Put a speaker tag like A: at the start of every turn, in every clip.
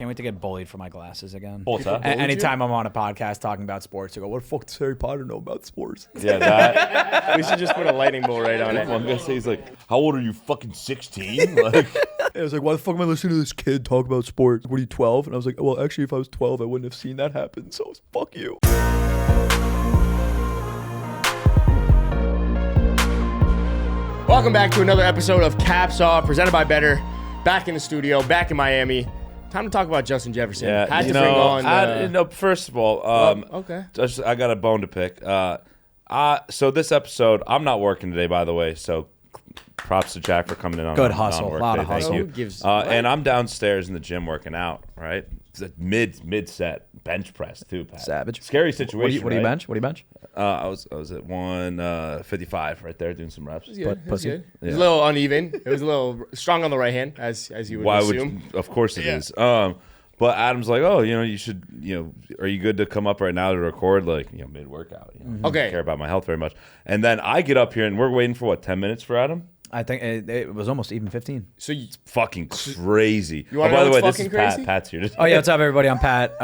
A: wait to get bullied for my glasses again.
B: Anytime
A: I'm on a podcast talking about sports, I go, what the fuck does Harry Potter know about sports?
C: Yeah, that.
B: We should just put a lightning bolt right on it.
C: One guy says, like, how old are you, fucking 16? Like,
A: I was like, why the fuck am I listening to this kid talk about sports? What are you, 12? And I was like, well, actually, if I was 12, I wouldn't have seen that happen, so fuck you.
B: Welcome back to another episode of Caps Off, presented by Better. Back in the studio, back in Miami. Time to talk about Justin Jefferson.
C: yeah,
B: Had to bring on.
C: first of all,
B: okay.
C: I got a bone to pick. So this episode, I'm not working today, by the way, so props to Jack for coming in on
A: Good
C: on
A: hustle,
C: work
A: lot
C: day.
A: of
C: Thank
A: hustle.
C: you.
B: Who gives-
C: And I'm downstairs in the gym working out, right? It's a mid set bench press too, Pat.
A: Savage.
C: Scary situation.
A: What do you bench? What do you bench?
C: I was at 155 right there doing some reps.
B: It was good. It was
A: pussy.
B: good. It was a little uneven. It was a little strong on the right hand, as you would assume.
C: Of course it is. But Adam's like, oh, you should, are you good to come up right now to record, like, mid workout?
B: Okay.
C: I don't care about my health very much. And then I get up here and we're waiting for what, 10 minutes for Adam?
A: I think it was almost even 15.
B: So you,
C: Fucking crazy.
B: You wanna
C: by
B: know
C: the way,
B: what's
C: this is
B: fucking
C: Pat.
B: crazy?
C: Pat's here today.
A: Oh, yeah, what's up, everybody? I'm Pat.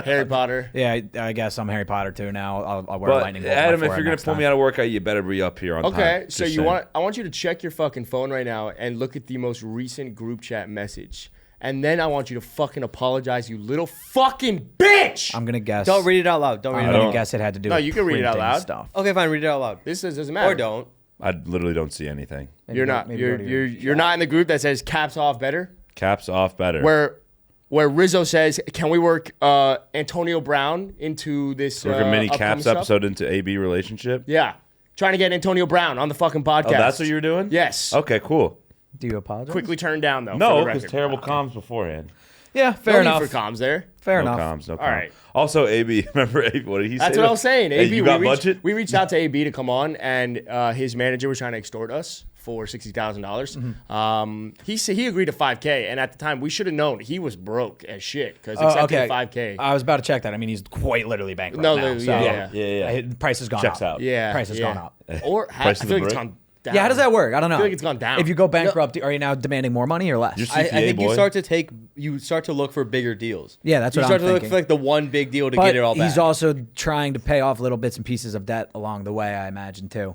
B: Harry Potter.
A: Yeah, I guess I'm Harry Potter, too, now. I'll wear a
C: But
A: lightning bolt on my
C: Adam, if
A: forehead
C: you're gonna
A: next
C: pull me
A: time.
C: out of workout, you better be up here on time.
B: Okay, so
C: Just saying.
B: I want you to check your fucking phone right now and look at the most recent group chat message. And then I want you to fucking apologize, you little fucking bitch!
A: I'm going to guess.
D: Don't read it out loud. Don't read
A: I'm
D: it out
A: going
D: loud.
A: to guess it had to do
B: No,
A: with
B: you can read it out
A: printing
B: loud.
A: stuff.
D: Okay, fine. Read it out loud.
B: This doesn't matter.
D: Or don't.
C: I literally don't see anything.
B: You're not. You're not in the group that says caps off better.
C: Caps off better.
B: Where Rizzo says, can we work Antonio Brown into this?
C: Work a mini
B: upcoming
C: Caps
B: stuff?
C: episode into AB relationship.
B: Yeah, trying to get Antonio Brown on the fucking podcast.
C: Oh, that's what you were doing?
B: Yes.
C: Okay, cool.
A: Do you apologize?
B: Quickly turned down though.
C: No,
B: for the
C: because
B: record.
C: terrible comms beforehand.
A: Yeah,
B: No
A: fair
B: need
A: enough.
B: for comms there.
A: Fair
C: No
A: enough.
C: comms, no comms.
B: All right.
C: Also, AB, remember AB? What did he say?
B: That's what I was saying.
C: Hey,
B: AB,
C: you got budget?
B: We reached out to AB to come on, and his manager was trying to extort us for $60,000. He agreed to $5K, and at the time we should have known he was broke as shit because accepting $5K.
A: I was about to check that. I mean, he's quite literally bankrupt
B: No,
A: now.
B: literally,
A: So
B: yeah.
A: Price has gone
C: Checks
A: up.
C: out.
B: Yeah,
A: Price has gone up.
B: Or I
C: Price of
B: feel
C: the
B: like it's
C: brick?
B: gone down.
A: Yeah, how does that work? I don't know.
B: I feel like it's gone down.
A: If you go bankrupt, are you now demanding more money or less?
C: You're
D: I
C: CPA,
D: think
C: boy.
D: you start to look for bigger deals.
A: Yeah, that's
D: you
A: what
D: start
A: I'm
D: to
A: thinking.
D: look for like the one big deal to
A: But
D: get it all back.
A: he's also trying to pay off little bits and pieces of debt along the way, I imagine, too.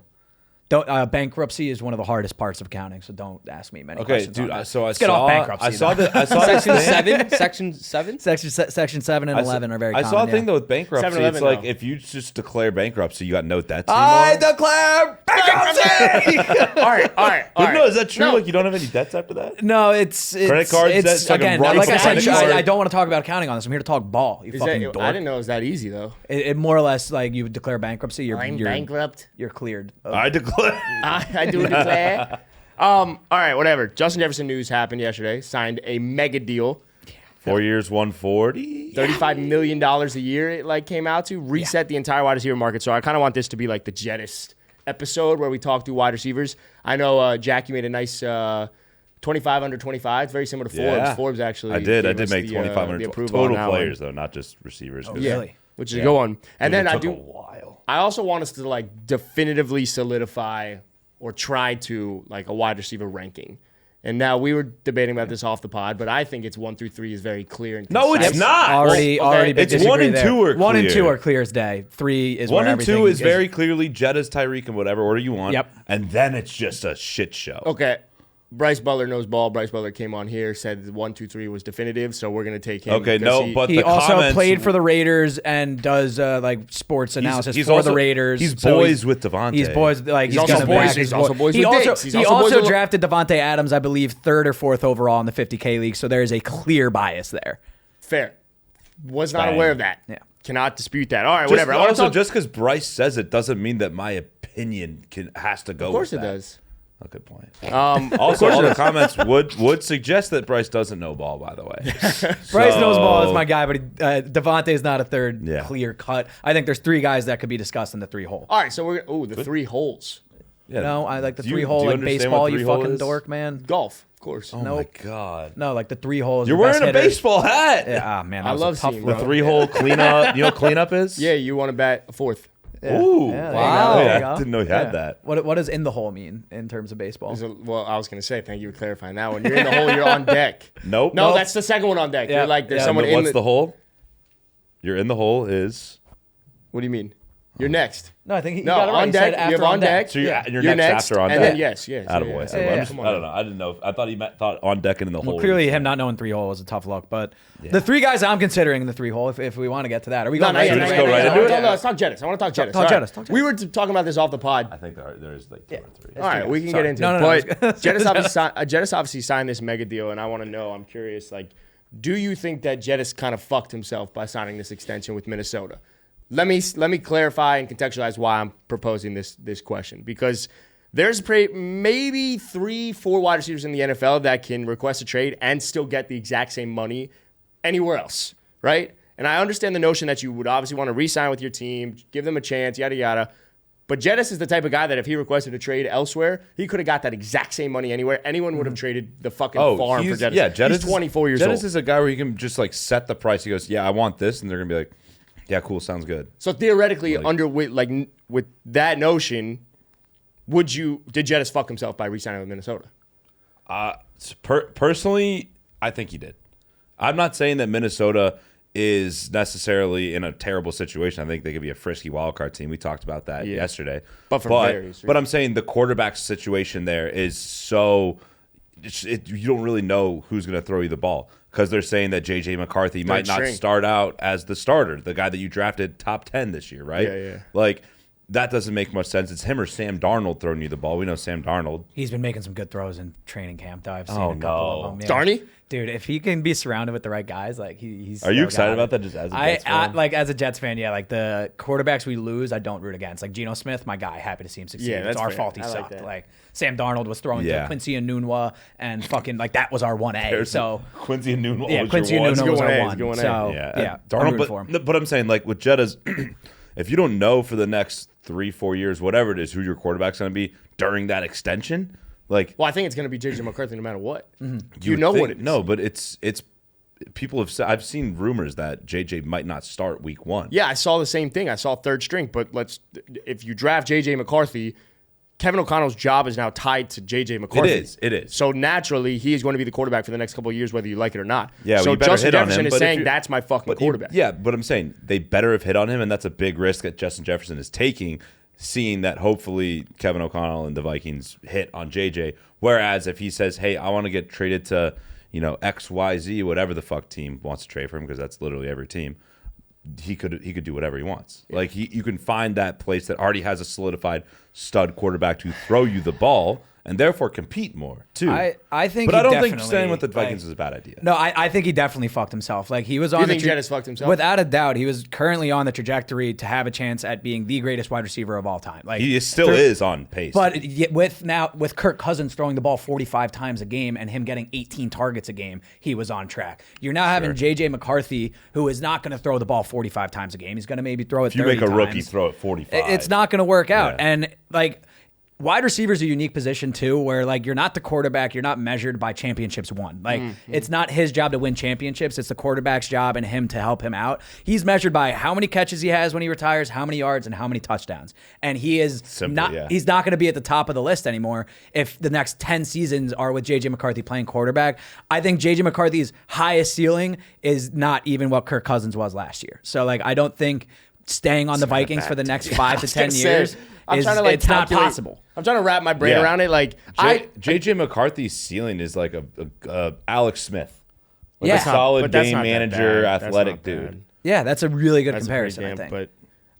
A: Bankruptcy is one of the hardest parts of accounting, so don't ask me many
C: Okay,
A: questions. on
C: dude.
A: that.
C: So
A: Let's get off bankruptcy.
C: I saw
A: though.
C: the. I saw
D: Section
C: this thing.
D: 7? Section 7?
A: Section 7 and 11 are very
C: I
A: common.
C: saw a thing though with bankruptcy.
B: 7-Eleven,
C: It's like
B: though.
C: if you just declare bankruptcy, you got no debts anymore.
A: I declare bankruptcy!
B: all right.
C: But no, is that true?
B: No.
C: Like you don't have any debts after that?
A: No, it's
C: Credit cards,
A: It's
C: that's like a
A: again,
C: run
A: like
C: for
A: I said,
C: credit card.
A: I don't want to talk about accounting on this. I'm here to talk ball. You
B: Is
A: fucking
B: that,
A: dork.
B: I didn't know it was that easy though.
A: It more or less like you would declare bankruptcy. You're
B: bankrupt.
A: You're cleared.
C: I declare.
B: I do declare. All right, whatever. Justin Jefferson news happened yesterday. Signed a mega deal.
C: 4 years, 140.
B: $35 million a year it came out to. Reset the entire wide receiver market. So I kind of want this to be like the Jjettas episode where we talk through wide receivers. I know, Jack, you made a nice 25 under 25. It's very similar to Forbes.
C: Yeah.
B: Forbes actually.
C: I did
B: gave us
C: make
B: the
C: 2,500
B: approval on
C: total
B: that one.
C: players though, not just receivers. 'cause
A: Really?
B: Which is a good one. And then
C: it
B: I
C: took
B: do.
C: a while.
B: I also want us to definitively solidify or try to a wide receiver ranking. And now we were debating about this off the pod, but I think it's 1 through 3 is very clear. And
C: No, it's
B: concise.
C: not.
A: Already
C: It's
A: disagree
C: 1 and
A: there.
C: 2 are
A: 1 and
C: clear.
A: 2 are clear as day. 3 is
C: 1
A: where
C: and 2
A: everything
C: is very clearly Jjettas, Tyreek, in whatever order you want.
A: Yep.
C: And then it's just a shit show.
B: Okay. Bryce Butler knows ball. Bryce Butler came on here, said 1, 2, 3 was definitive, so we're going to take him.
C: Okay,
B: because
C: no, but
A: He
C: the
A: also
C: comments,
A: played for the Raiders and does sports analysis for
C: also-
A: the Raiders.
C: He's
A: So
C: boys with Devontae.
A: He's boys he's
B: also
A: gonna
B: boys-
A: back
B: he's
A: his
B: also
A: boy.
B: boys
A: he
B: with
A: also,
B: Diggs. He's
A: he
B: also boys
A: also
B: with-
A: drafted Devontae Adams, I believe, 3rd or 4th overall in the 50K league. So there is a clear bias there.
B: Fair. Was not
C: Bang.
B: aware of that.
A: Yeah.
B: Cannot dispute that. All right, whatever. I wanna
C: Also,
B: talk-
C: just because Bryce says it doesn't mean that my opinion has to go.
B: Of course
C: with
B: it
C: that.
B: does.
C: Oh, good point.
B: Also,
C: all the comments would suggest that Bryce doesn't know ball. By the way,
A: Bryce knows ball is my guy, but Devontae is not a third
C: Yeah.
A: clear cut. I think there's 3 guys that could be discussed in the 3 hole.
B: all right, so we're the 3 holes.
C: Yeah.
A: No, I like the
C: Do you-
A: 3 hole
C: do you
A: like
C: understand
A: baseball.
C: what
A: You
C: 3-hole
A: fucking
C: is?
A: dork, man.
B: Golf, of course.
C: Oh my god!
A: No, like the 3 holes.
C: You're
A: your
C: wearing
A: best
C: a
A: hitters.
C: baseball hat.
A: Yeah, man, that
B: I
A: was
B: love
A: a tough
B: seeing
C: The
B: bro.
C: 3-hole cleanup. You know what cleanup is?
B: Yeah, you want to bat a 4th.
A: Yeah.
C: Ooh,
A: Yeah, there you
D: wow.
A: go, there
C: Wait,
A: you go.
C: I didn't know you had that.
A: What does in the hole mean in terms of baseball?
B: Well, I was gonna say thank you for clarifying that one. You're in the hole. You're on deck.
C: Nope.
B: No,
C: Nope.
B: that's the second one on deck.
A: Yeah,
B: You're like there's
A: yeah.
B: someone in
C: What's the hole? You're in the hole is.
B: What do you mean? You're next.
A: No, I think he
B: No,
A: got it right.
B: on
A: He said
B: deck. You
A: after
B: have on deck.
C: So you're,
A: Yeah.
C: you're
B: You're
C: next after on
B: and
C: deck.
B: then yes.
C: Attaboy.
B: Yeah.
C: So
A: Yeah,
C: I'm
A: yeah.
C: just- I don't know. I didn't know. I thought thought on deck and in the hole.
A: Well, clearly
C: was-
A: him not knowing 3-hole was a tough look. But the 3 guys I'm considering in the 3-hole, if we want to get to that. Are we going
B: No,
A: right
C: Should we
A: into
C: just go right into it?
B: No, let's talk Jjettas. I want to talk Jjettas.
A: Talk
B: All right.
A: Jjettas, talk
B: We were talking about this off the pod.
C: I think there is like 2 or 3.
B: All right, we can
A: Sorry.
B: get into
A: No,
B: it.
A: no, no,
B: But Jjettas obviously signed this mega deal, and I want to know, I'm curious, like, do you think that Jjettas kind of fucked himself by signing this extension with Minnesota? Let me clarify and contextualize why I'm proposing this question. Because there's maybe 3-4 wide receivers in the NFL that can request a trade and still get the exact same money anywhere else, right? And I understand the notion that you would obviously want to re-sign with your team, give them a chance, yada, yada. But Jjettas is the type of guy that if he requested a trade elsewhere, he could have got that exact same money anywhere. Anyone would have traded the fucking farm for Jjettas.
C: Yeah, Jjettas
B: He's 24 years
C: Jjettas
B: old.
C: is a guy where you can just like set the price. He goes, yeah, I want this, and they're gonna be like, yeah, cool, sounds good.
B: So theoretically, with that notion, did Jjettas fuck himself by re-signing with Minnesota?
C: Personally, I think he did. I'm not saying that Minnesota is necessarily in a terrible situation. I think they could be a frisky wildcard team. We talked about that yesterday.
B: But for various reasons.
C: But I'm saying the quarterback situation there is so you don't really know who's going to throw you the ball because they're saying that J.J. McCarthy might not start out as the starter, the guy that you drafted top 10 this year, right?
B: Yeah.
C: Like, that doesn't make much sense. It's him or Sam Darnold throwing you the ball. We know Sam Darnold.
A: He's been making some good throws in training camp, though. I've seen
C: Oh,
A: a couple
C: no.
A: of them.
B: Darny?
A: Dude, if he can be surrounded with the right guys, like he's.
C: Are you
A: still
C: excited
A: got
C: about
A: it.
C: that just as a Jets fan?
A: like as a Jets fan, yeah. Like the quarterbacks we lose, I don't root against. Like Geno Smith, my guy. Happy to see him succeed.
B: Yeah,
A: It's
B: that's
A: our
B: fair.
A: fault he
B: I like
A: sucked.
B: that.
A: Like Sam Darnold was throwing
C: Yeah.
A: to Quincy and Nunwa, and fucking like that was our 1A. So
C: Quincy and Nunwa
A: yeah,
C: was
A: Quincy
C: your
A: and
C: one.
A: Nunwa was
B: Good
A: our
B: one,
A: one.
B: good one,
A: So
C: Yeah,
A: I'm rooting for him.
C: but I'm saying like with Jjettas, if you don't know for the next 3-4 years, whatever it is, who your quarterback's going to be during that extension, like
B: Well, I think it's going to be J.J. McCarthy no matter what.
C: you
B: You
C: would
B: know
C: think-
B: what it is.
C: No, but it's people have said. I've seen rumors that JJ might not start week 1.
B: Yeah, I saw the same thing. I saw third string, but if you draft J.J. McCarthy, Kevin O'Connell's job is now tied to J.J. McCarthy.
C: It is.
B: So naturally, he is going to be the quarterback for the next couple of years, whether you like it or not.
C: Yeah, well,
B: so
C: you better
B: Justin
C: hit on
B: Jefferson
C: him,
B: is
C: but if
B: saying
C: you-
B: that's my fucking quarterback.
C: Yeah, but I'm saying they better have hit on him, and that's a big risk that Justin Jefferson is taking, seeing that hopefully Kevin O'Connell and the Vikings hit on JJ. Whereas if he says, hey, I want to get traded to, XYZ, whatever the fuck team wants to trade for him, because that's literally every team, he could do whatever he wants. Yeah. Like you can find that place that already has a solidified stud quarterback to throw you the ball and therefore compete more too.
A: I think,
C: but
A: he
C: I don't think
A: definitely,
C: staying with the Vikings is a bad idea.
A: No, I think he definitely fucked himself. Like he was on.
B: You think Jjettas fucked himself?
A: Without a doubt, he was currently on the trajectory to have a chance at being the greatest wide receiver of all time. Like
C: He still is on pace.
A: But with Kirk Cousins throwing the ball 45 times a game and him getting 18 targets a game, he was on track. You're now having J.J. McCarthy, who is not going to throw the ball 45 times a game. He's going to maybe throw it 30
C: if you make a rookie
A: times.
C: throw it 45,
A: It's not going to work out.
C: Yeah.
A: And like wide receiver is a unique position too, where like you're not the quarterback, you're not measured by championships won. Like it's not his job to win championships, it's the quarterback's job and him to help him out. He's measured by how many catches he has when he retires, how many yards, and how many touchdowns. And he is he's not going to be at the top of the list anymore if the next 10 seasons are with JJ McCarthy playing quarterback. I think JJ McCarthy's highest ceiling is not even what Kirk Cousins was last year. So like I don't think staying on the Vikings for the next 5 to 10 years it's not possible.
B: I'm trying to wrap my brain around it. Like
C: JJ McCarthy's ceiling is like a Alex Smith, like
A: Yeah.
C: a solid
B: but that's
C: game
B: not that
C: manager,
B: bad. That's
C: athletic
B: not bad.
C: dude.
A: Yeah, that's a really good
B: That's a
A: comparison,
B: pretty
A: I
B: damn-
A: think.
B: But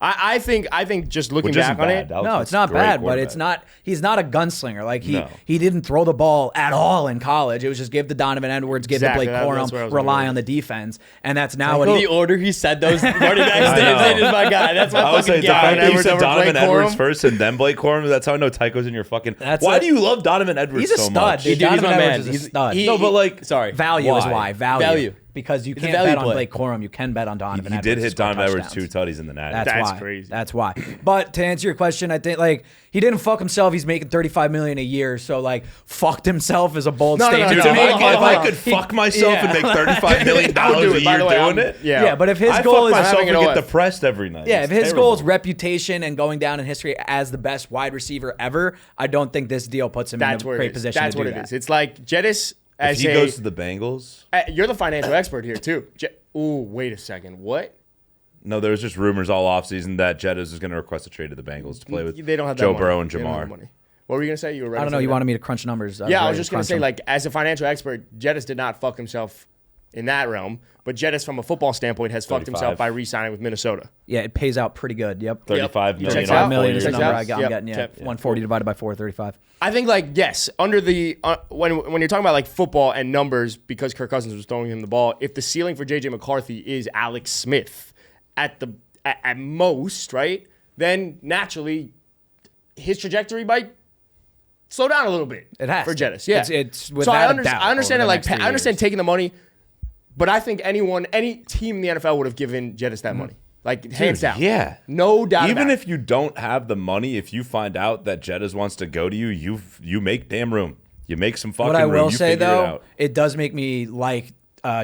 B: I think just looking
C: Which isn't
B: back on
C: bad.
B: it,
C: Alex
A: No,
C: Smith's
A: it's not
C: a great
A: bad, but it's
C: quarterback.
A: not. He's not a gunslinger. Like
C: No.
A: he didn't throw the ball at all in college. It was just give to Donovan Edwards, give
B: Exactly,
A: to Blake
B: that's where I
A: Corum,
B: was
A: rely
B: going.
A: on the defense, and that's now what
D: The
A: he.
D: order he said those running backs
C: I know.
D: names in is my guy. That's my
C: I was
D: fucking
C: saying,
D: guy.
C: the fact that you said
B: over
C: Donovan
B: Blake
C: Edwards
B: Corum?
C: first and then Blake Corum, that's how I know Tycho's in your fucking.
A: That's
C: Why
A: a-
C: do you love Donovan Edwards
A: He's a
C: so
A: stud,
C: much?
A: dude.
D: Dude, he's
A: Donovan
D: my
A: Edwards
D: man.
A: is a stud.
C: No, but like,
D: sorry.
A: Value is
C: Why?
A: why value. because you
D: a
A: can't
D: value
A: bet on
D: play.
A: Blake Corum. You can bet on Donovan
C: He
A: Edwards.
C: did
A: to
C: hit
A: score
C: Donovan Edwards
A: touchdowns.
C: 2 tutties in the natty.
A: That's
B: That's crazy.
A: That's why. But to answer your question, I think like he didn't fuck himself. He's making $35 million a year, so like fucked himself is a bold statement
C: Dude,
A: to
C: if
A: make.
C: I could fuck myself and make $35 million
B: I would do
C: a
B: it. By
C: year
B: the way,
C: doing
B: I'm-
C: it,
A: Yeah, but if his
C: I
A: goal
C: fuck
A: is
C: myself
B: having
C: and
B: an
C: get
B: OF.
C: depressed every night.
A: yeah,
C: It's
A: if his goal is
C: terrible.
A: reputation and going down in history as the best wide receiver ever, I don't think this deal puts him
B: That's
A: in a
B: where
A: great
B: it is.
A: position
B: That's
A: to
B: what
A: do
B: it
A: that.
B: is. It's like Jjettas
C: if
B: as
C: he
B: a.
C: goes to the Bengals,
B: You're the financial expert here too. Ooh, wait a second. What?
C: no, there was just rumors all offseason that Jjettas is going to request a trade to the Bengals to play with
B: They don't have that
C: Joe
B: money.
C: Burrow and
B: They don't have the
C: Jamar.
B: money. What were you gonna say? You were ready
A: I don't know. You wanted me to crunch numbers.
B: Yeah, I
A: ready
B: was just gonna
A: crunch
B: say,
A: them.
B: like, as a financial expert, Jjettas did not fuck himself in that realm, but Jjettas, from a football standpoint, has fucked
C: 35.
B: himself by re-signing with Minnesota.
A: yeah, it pays out pretty good. Yep.
C: 35 million.
B: Checks
C: over
B: out.
A: 5 million
C: 4
A: is the
C: years.
B: Checks
A: number
B: out.
A: I'm
B: Yep.
A: getting. Yeah,
B: Check.
A: 140 divided by 435.
B: I think, like, yes, under the when you're talking about like football and numbers, because Kirk Cousins was throwing him the ball, if the ceiling for JJ McCarthy is Alex Smith at most, right, then naturally his trajectory might slow down a little bit.
A: It has
B: for
A: to.
B: Jettas. Yeah,
A: It's
B: so
A: without a doubt
B: I understand
A: over
B: it.
A: the
B: Like,
A: next 3
B: I understand
A: years.
B: taking the money, but I think any team in the NFL would have given Jettas that money, like hands down.
C: Yeah.
B: No doubt.
C: Even
B: about
C: if you don't have the money, if you find out that Jjettas wants to go to you, you make damn room. You make some fucking
A: What I
C: room.
A: will
C: You
A: say
C: figure it
A: though,
C: out.
A: it does make me like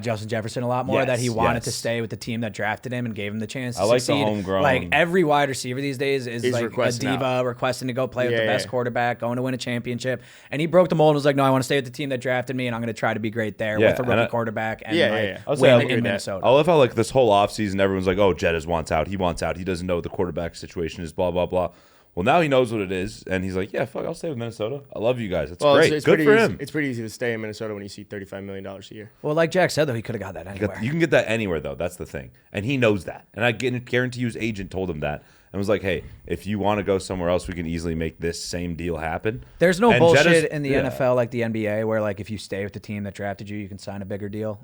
A: Justin Jefferson a lot more.
C: Yes,
A: that he wanted to
C: yes.
A: stay with the team that drafted him and gave him the chance to
C: I like the
A: succeed.
C: homegrown.
A: Like every wide receiver these days is like a
B: requesting
A: diva requesting to go play with
B: Yeah,
A: the best
B: yeah.
A: quarterback, going to win a championship. And he broke the mold and was like, no, I want to stay with the team that drafted me, and I'm going to try to be great there
C: Yeah,
A: with a
C: and
A: rookie
C: I-
A: quarterback and
B: Yeah,
A: like,
B: yeah, yeah.
C: I'll say I
A: win
C: agree
A: in
B: with that.
A: Minnesota.
C: I love how like this whole offseason everyone's like, oh, Jjettas wants out. He wants out. He doesn't know what the quarterback situation is, blah, blah, blah. Well, now he knows what it is, and he's like, yeah, fuck, I'll stay with Minnesota. I love you guys. That's great.
B: it's
C: Good
B: pretty
C: for
B: easy.
C: him.
B: It's pretty easy to stay in Minnesota when you see $35 million a year.
A: Well, like Jack said, though, he could have got that anywhere.
C: You can get that anywhere, though. That's the thing. And he knows that. And I guarantee you his agent told him that and was like, hey, if you want to go somewhere else, we can easily make this same deal happen.
A: There's no
C: And
A: bullshit
C: Jjettas-
A: in the
C: yeah.
A: NFL like the NBA where like if you stay with the team that drafted you, you can sign a bigger deal.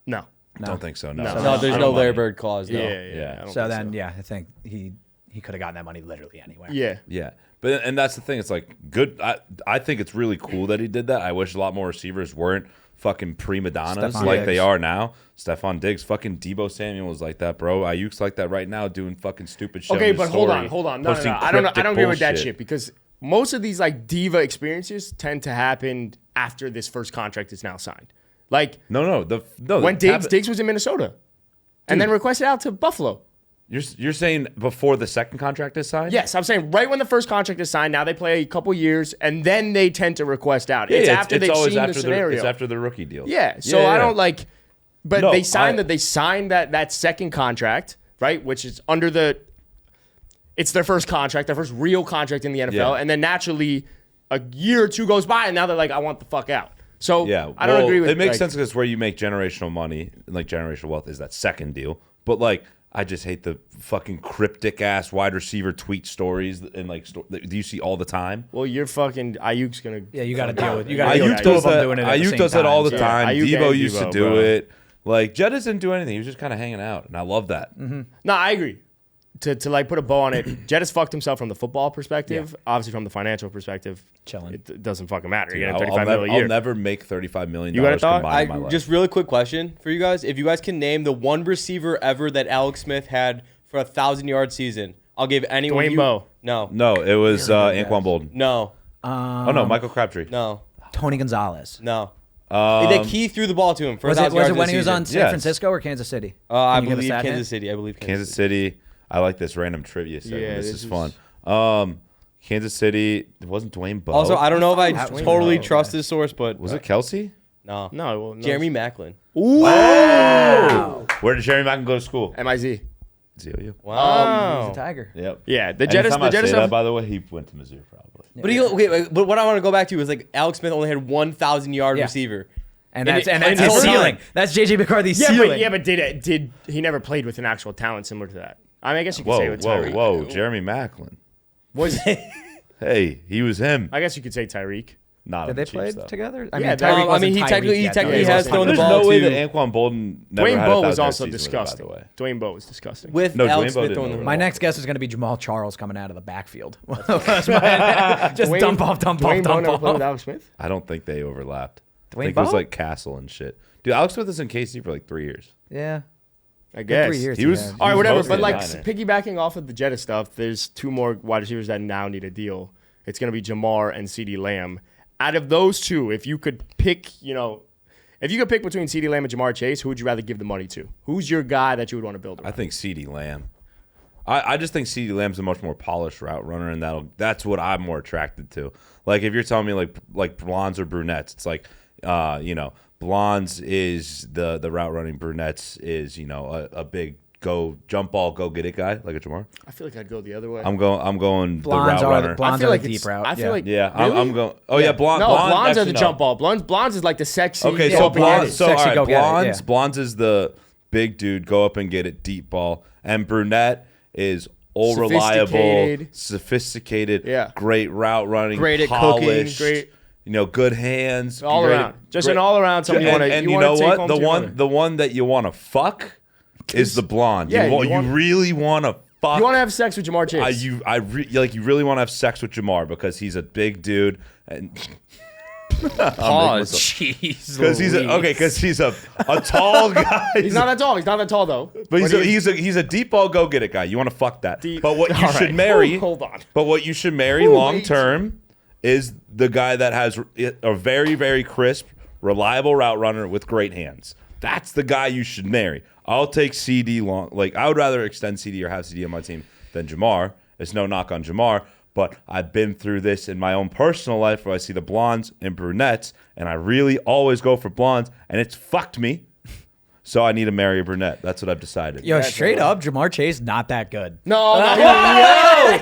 B: No.
C: I don't think so. No,
D: No, there's no Larry Bird clause. No.
C: Yeah.
B: I don't
A: So
B: think
A: then, yeah, I think he could have gotten that money literally anywhere.
B: Yeah.
C: Yeah. But and that's the thing. It's like good. I think it's really cool that he did that. I wish a lot more receivers weren't fucking prima donnas
A: Stephon
C: like
A: Diggs.
C: they are now. Stephon Diggs, fucking Debo Samuel was like that, bro. Ayuk's like that right now, doing fucking stupid shit.
B: Okay,
C: on his
B: but hold
C: story,
B: on. No.
C: posting
B: I don't
C: cryptic
B: agree with that
C: bullshit.
B: shit because most of these like diva experiences tend to happen after this first contract is now signed. Like
C: No.
B: when Diggs was in Minnesota and then requested out to Buffalo.
C: You're saying before the second contract is signed?
B: Yes, I'm saying right when the first contract is signed, now they play a couple years and then they tend to request out.
C: Yeah,
B: It's after they've
C: always
B: seen
C: after
B: the scenario.
C: It's after the rookie deal.
B: Yeah. So I don't like, but
C: No,
B: they signed that second contract, right? Which is it's their first contract, their first real contract in the NFL,
C: Yeah.
B: and then naturally a year or two goes by, and now they're like, I want the fuck out. So
C: Yeah,
B: I don't agree with
C: it. Makes
B: like,
C: sense because where you make generational money, like generational wealth, is that second deal. But like, I just hate the fucking cryptic ass wide receiver tweet stories and like that you see all the time.
B: Well, you're fucking Ayuk's gonna.
A: Yeah, you got to deal with. You got to deal
C: Ayuk
A: with two
C: does
A: of them
C: that.
A: doing it. At the
C: Ayuk
A: same
C: does that all the
A: so-
C: time.
B: Ayuk
C: Debo
B: and
C: used to
B: Debo,
C: do
B: bro.
C: it. Like Jjettas didn't do anything. He was just kind of hanging out, and I love that.
A: Mm-hmm.
B: No, I agree. To like put a bow on it, Jjettas fucked himself from the football perspective. Obviously, from the financial perspective,
A: Chilling.
B: it doesn't fucking matter.
C: Dude,
B: You're
C: I'll,
B: getting
C: I'll
B: 35
C: never,
B: million a year.
C: I'll never make $35 million
B: You got a thought?
C: combined in my life.
D: Just really quick question for you guys. If you guys can name the one receiver ever that Alex Smith had for a 1,000-yard season, I'll give anyone.
B: Dwayne Bowe.
D: No.
C: No, it was Anquan Bolden.
D: No.
C: Oh no, Michael Crabtree.
D: No.
A: Tony Gonzalez.
D: No. That he threw the ball to him for
A: Was
D: 1,000
A: it
D: yards
A: when
D: this
A: he was
D: season.
A: on San
C: Yes.
A: Francisco or Kansas City?
D: I
A: Can you give us
D: believe
A: that
D: Kansas
A: hint?
D: City. I believe
C: Kansas City. I like this random trivia segment.
B: Yeah,
C: this
B: this
C: is
B: is-
C: fun. Kansas City. It wasn't Dwayne Bowe.
D: Also, I don't know if I
B: Dwayne
D: totally
B: Bowe.
D: trust this source, but
C: was it Kelsey?
D: No.
B: No, well, no.
D: Jeremy Maclin.
C: Where did Jerry Mackin go to school?
B: MIZ.
C: ZOU.
D: Wow.
A: He's a Tiger.
C: Yep.
B: Yeah, the
C: Anytime I say
B: Jjettas
C: that,
B: stuff.
C: by the way, he went to Missouri probably.
D: But what I want to go back to is like Alex Smith only had 1,000-yard
A: Yeah.
D: receiver.
A: And
D: And
A: that's
D: it-
A: and that's
D: and
A: his
D: it's
A: ceiling.
D: time.
A: That's JJ McCarthy's
B: Yeah,
A: ceiling.
B: but did he never played with an actual talent similar to that? I mean, I guess you could say with Tyreek.
C: Whoa. Jeremy Macklin.
B: Was
C: Hey, he was him.
B: I guess you could say Tyreek.
C: Not
A: Did
C: on
A: they
C: the
A: play
C: Chiefs, though.
A: together?
B: Yeah,
A: Tyreek
B: I mean,
A: wasn't
D: he
A: Tyreek
D: technically-
A: yet,
D: he
A: though.
D: technically
B: Yeah,
D: has
B: he
D: thrown the
C: There's
D: ball
C: no way
D: to
C: that Anquan Bolden never
B: Dwayne
C: had
B: Bowe
C: 1,000
B: was also
C: season with it, by
B: disgusting.
C: the way.
B: Dwayne Bowe was disgusting.
D: with
C: No,
D: Alex
C: Dwayne Bowe
D: Smith
C: didn't
D: throwing the
C: know
D: ball.
A: My next guess is going to be Jamal Charles coming out of the backfield. Just
B: Dwayne-
A: dump off.
B: Dwayne Bowe never played with Alex Smith.
C: I don't think they overlapped. I
A: Dwayne
C: think it was
A: Bowe?
C: like Castle and shit. Dude, Alex Smith is in KC for like 3 years.
A: Yeah.
B: I guess.
A: 3 years.
C: He was.
A: had.
B: All right, whatever.
C: mostly
B: But
C: a
B: like
C: Niner.
B: piggybacking off of the Jetta stuff, there's 2 more wide receivers that now need a deal. It's going to be Jamar and CeeDee Lamb. Out of those 2, if you could pick, if you could pick between CeeDee Lamb and Jamar Chase, who would you rather give the money to? Who's your guy that you would want to build around?
C: I think CeeDee Lamb. I just think CeeDee Lamb's a much more polished route runner, and that's what I'm more attracted to. Like if you're telling me like blondes or brunettes, it's like blondes is the route running, brunettes is a big go jump ball, go get it guy like a Jamar.
B: I feel like I'd go the other way.
C: I'm going
A: Blondes
C: the route runner.
A: blondes
B: I feel
A: are
B: like
A: the deep
B: it's-
A: route.
B: I feel like
C: Yeah,
B: Really?
C: I'm going. Oh yeah, blondes.
B: No, blondes are the
C: actually,
B: jump ball. Blondes is like the sexy.
C: Okay,
B: go
C: so
B: up and get it.
C: blondes. So
A: Sexy
C: all right,
A: go get it,
C: blondes.
A: yeah.
C: Blondes is the big dude, go up and get it, deep ball, and brunette is all reliable, sophisticated, great route running,
B: Great at
C: polished,
B: cooking, great.
C: good hands,
B: all
C: great-
B: around. Just an all around. Something you want to.
C: And you know what? The one that you want to fuck is the blonde.
B: Yeah,
C: you really want to fuck.
B: You want to have sex with Jamar Chase?
C: You really want to have sex with Jamar because he's a big dude and.
D: Pause.
A: Jeez.
C: Because he's a tall guy.
B: He's not that tall. He's not that tall though.
C: But he's a deep ball go get it guy. You want to fuck that. But what you
B: All
C: should
B: right.
C: marry.
B: Hold on.
C: But what you should marry long term is the guy that has a very, very crisp, reliable route runner with great hands. That's the guy you should marry. I'll take CeeDee long. Like I would rather extend CeeDee or have CeeDee on my team than Jamar. It's no knock on Jamar. But I've been through this in my own personal life where I see the blondes and brunettes, and I really always go for blondes, and it's fucked me. So I need to marry a brunette. That's what I've decided.
A: Yo, straight up, Jamar Chase not that good.
B: No.
A: I know.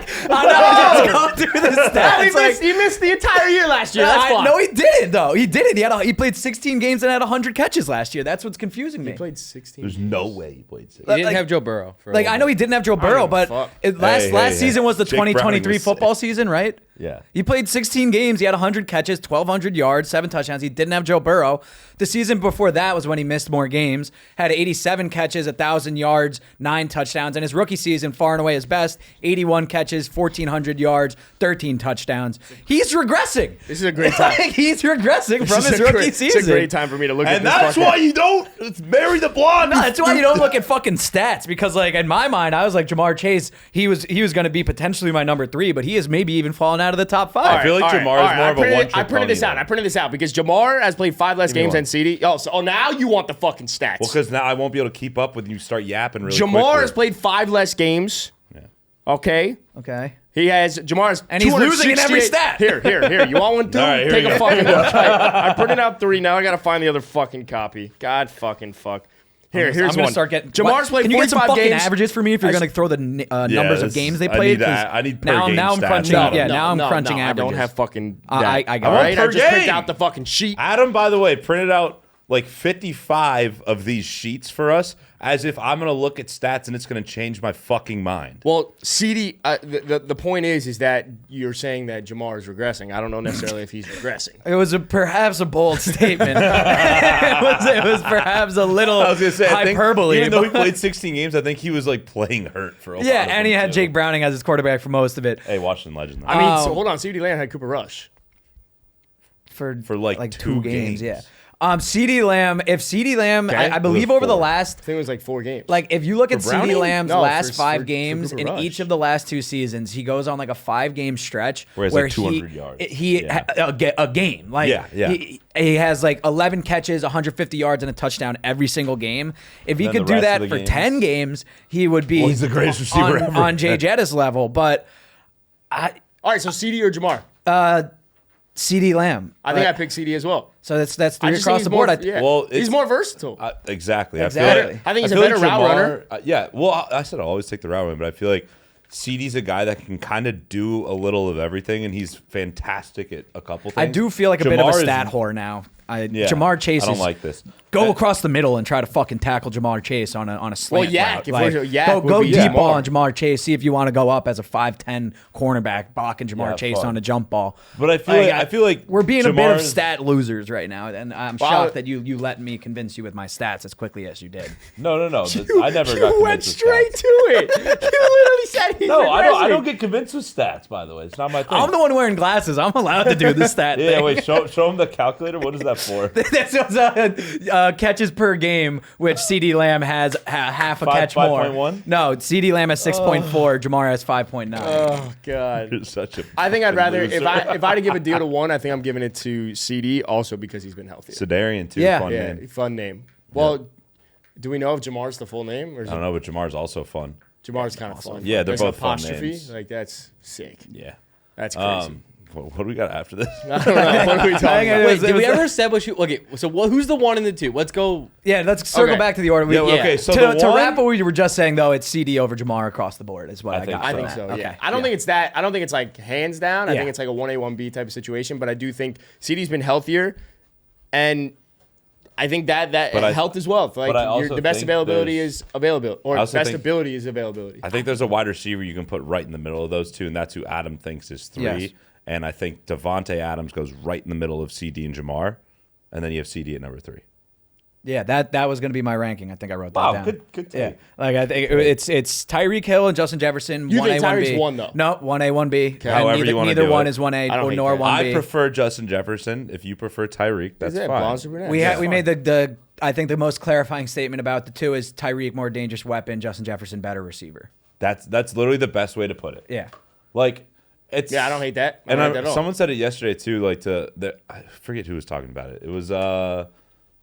A: Just go through the stats.
B: He missed the entire year last year. That's fine.
A: No, he didn't though. He didn't. He played 16 games and had 100 catches last year. That's what's confusing me.
B: He played 16.
C: There's no way he played 6.
D: He didn't have Joe Burrow. For a
A: Like
D: little
A: I know
D: bit.
A: he didn't have Joe Burrow, but last season was the
C: Jake Browning
A: 2023
C: was
A: football
C: sick.
A: season, right?
C: Yeah.
A: He played 16 games. He had 100 catches, 1,200 yards, 7 touchdowns. He didn't have Joe Burrow. The season before that was when he missed more games. Had 87 catches, 1,000 yards, 9 touchdowns. And his rookie season, far and away his best, 81 catches, 1,400 yards, 13 touchdowns. He's regressing.
B: This is a great time.
A: He's regressing from
B: This
A: his
B: is
A: rookie season.
B: It's a great time for me to look at
C: And
B: this.
C: that's why you don't marry the blonde.
A: No, that's why you don't look at fucking stats because, like, in my mind, I was like Jamar Chase. He was going to be potentially my number 3, but he has maybe even fallen out of the top 5.
C: I feel like Jamar is more of a one-trick
B: I printed this
C: pony,
B: out.
C: though.
B: I printed this out because Jamar has played 5 less games than CeeDee. Oh, now you want the fucking stats.
C: Well, because now I won't be able to keep up with you. Start yapping really
B: Jamar
C: quickly.
B: has played 5 less games.
C: Yeah.
B: Okay.
A: Okay.
B: Jamar's
A: And he's losing in every
B: 268
A: stat.
B: Here. You want one too?
C: All right, here
B: Take
C: we
B: a
C: go.
B: fucking look. I printed out 3. Now I gotta find the other fucking copy. God fucking fuck. Here's
A: I'm gonna
B: one.
A: start getting.
B: Jamar's played
A: Can you get some
B: 45
A: fucking
B: games.
A: averages for me if you're going to throw the numbers of
C: this-
A: games they
C: I
A: played?
C: need
A: 'Cause
C: that. I need per
A: now
C: game
A: I'm
C: stats.
A: crunching. Now I'm crunching
B: I
A: averages.
B: don't have fucking.
A: I
B: that.
A: got
B: All
A: it.
B: right, I
C: Per
B: just printed
C: game.
B: out the fucking sheet.
C: Adam, by the way, printed out like 55 of these sheets for us as if I'm going to look at stats and it's going to change my fucking mind.
B: Well, CeeDee, the point is that you're saying that Jamar is regressing. I don't know necessarily if he's regressing.
A: It was perhaps a bold statement. it was perhaps a little
C: I was going to say, I think
A: hyperbole.
C: even though he
A: but-
C: played 16 games, I think he was like playing hurt for a lot
A: yeah,
C: of
A: and he
C: them,
A: had
C: too.
A: Jake Browning as his quarterback for most of it.
C: Hey, Washington legend. Though.
B: I mean,
A: Oh.
B: so hold on. CeeDee Lamb had Cooper Rush.
A: For
C: like
A: 2
C: 2
A: games.
C: games.
A: Yeah. CeeDee Lamb. If CeeDee Lamb,
B: Okay.
A: I believe
C: It was
A: over the
C: 4.
A: last.
B: I think it was like 4 games.
A: Like, if you look at
B: Browning?
A: CeeDee Lamb's
B: No,
A: last
B: for
A: 5 games,
B: Cooper
A: in
B: Rush.
A: each of the last 2 seasons, he goes on like a 5-game stretch
C: Where he has, like, 200 yards.
A: a game. Like,
C: Yeah.
A: He has like 11 catches, 150 yards, and a touchdown every single game. If he
C: Then
A: could
C: the
A: do
C: rest
A: that
C: of
A: for
C: the games-
A: 10 games, he would be
C: Well, he's the greatest receiver ever.
A: on Jjettas level. But
B: All right, so CeeDee or Jamar?
A: CeeDee Lamb.
B: I think I picked CeeDee as well.
A: So that's
B: I
A: 3
B: just think
A: across
B: he's
A: the board.
B: more, yeah.
C: Well,
B: he's
C: it's-
B: more versatile.
C: Exactly.
A: Exactly.
B: I think he's a
C: feel
B: better route runner.
C: Yeah. Well, I said I'll always take the route runner, but I feel like CeeDee's a guy that can kind of do a little of everything, and he's fantastic at a couple things.
A: I do feel like a bit of a
C: Jamar is-
A: stat whore now.
C: Yeah,
A: Jamar Chase
C: I don't
A: is
C: like this.
A: go across the middle and try to fucking tackle Jamar Chase on a slant
B: Yak,
A: route.
B: if
A: Like,
B: we're- Yak
A: go
B: would be
A: deep
B: Jamar.
A: ball on Jamar Chase. See if you want to go up as a 5'10" cornerback blocking Jamar
C: Yeah,
A: Chase
C: fun.
A: on a jump ball.
C: But I feel like
A: we're being a bit of
C: Jamar's-
A: stat losers right now, and I'm
B: Wow.
A: shocked that you let me convince you with my stats as quickly as you did.
C: No. I never got
B: You went
C: convinced with
B: straight
C: stats.
B: to it. You literally said he's
C: No, I
B: regressing.
C: don't get convinced with stats. By the way, it's not my thing.
A: I'm the one wearing glasses. I'm allowed to do the stat
C: Yeah,
A: thing.
C: wait. Show him the calculator. What is that that for?
A: That's catches per game, which CeeDee Lamb has half a catch more.
C: 5.1?
A: No, CeeDee Lamb has 6.4. Jamar has 5.9.
B: Oh God.
C: You're such a.
B: I think I'd rather
C: loser.
B: if I had to give a deal to one, I think I'm giving it to CeeDee also because he's been healthy.
C: Sedarian too.
A: Yeah.
C: Fun
B: Yeah,
C: name.
B: fun name. Well, do we know if Jamar's the full name or is
C: I don't know, but Jamar's also fun.
B: Jamar's kind of fun?
C: Yeah, they're
B: There's an
C: both fun
B: apostrophe.
C: names.
B: Like that's sick.
C: Yeah.
B: That's crazy.
C: What do we got after this?
B: I don't know. What are we talking about?
D: Wait, did we ever establish who? Okay, so who's the one and the two? Let's go.
A: Yeah, let's circle
B: Okay.
A: back to the order.
C: Yeah, okay, so
A: to
C: the one-
A: wrap what we were just saying, though, it's CD over Jamar across the board is what I
C: think
A: got.
B: I
A: from
B: think
A: that.
B: so.
A: Okay.
B: Yeah. I don't think it's that. I don't think it's like hands down. I
A: Yeah.
B: think it's like a 1A 1B type of situation. But I do think CeeDee's been healthier, and I think that health is wealth. Like
C: but I also
B: the best
C: think
B: availability
C: there's-
B: is availability, or
C: I also
B: best
C: think-
B: ability is availability.
C: I think there's a wide receiver you can put right in the middle of those two, and that's who Adam thinks is 3.
A: Yes.
C: And I think Devontae Adams goes right in the middle of CD and Jamar, and then you have CD at number 3.
A: Yeah, that was going to be my ranking. I think I wrote that
C: Wow,
A: down.
C: good
A: Yeah,
C: take.
A: like I think it's Tyreek Hill and Justin Jefferson.
B: You
A: 1A,
B: think Tyreek's
A: 1B.
B: one, though?
A: No, 1A, 1B.
C: However
A: neither,
C: you wanna
A: neither
C: do
A: one
C: it.
A: is 1A
B: I don't
A: or
B: hate
A: nor
B: that.
A: 1B.
C: I prefer Justin Jefferson. If you prefer Tyreek, that's
B: Is it
C: fine.
B: blondes or brunettes?
A: We
B: Yeah.
A: made the I think the most clarifying statement about the two is Tyreek more dangerous weapon, Justin Jefferson better receiver.
C: That's literally the best way to put it.
A: Yeah.
C: Like it's
B: Yeah, I don't hate that. I
C: And
B: don't hate that at all.
C: someone said it yesterday too. Like I forget who was talking about it. It was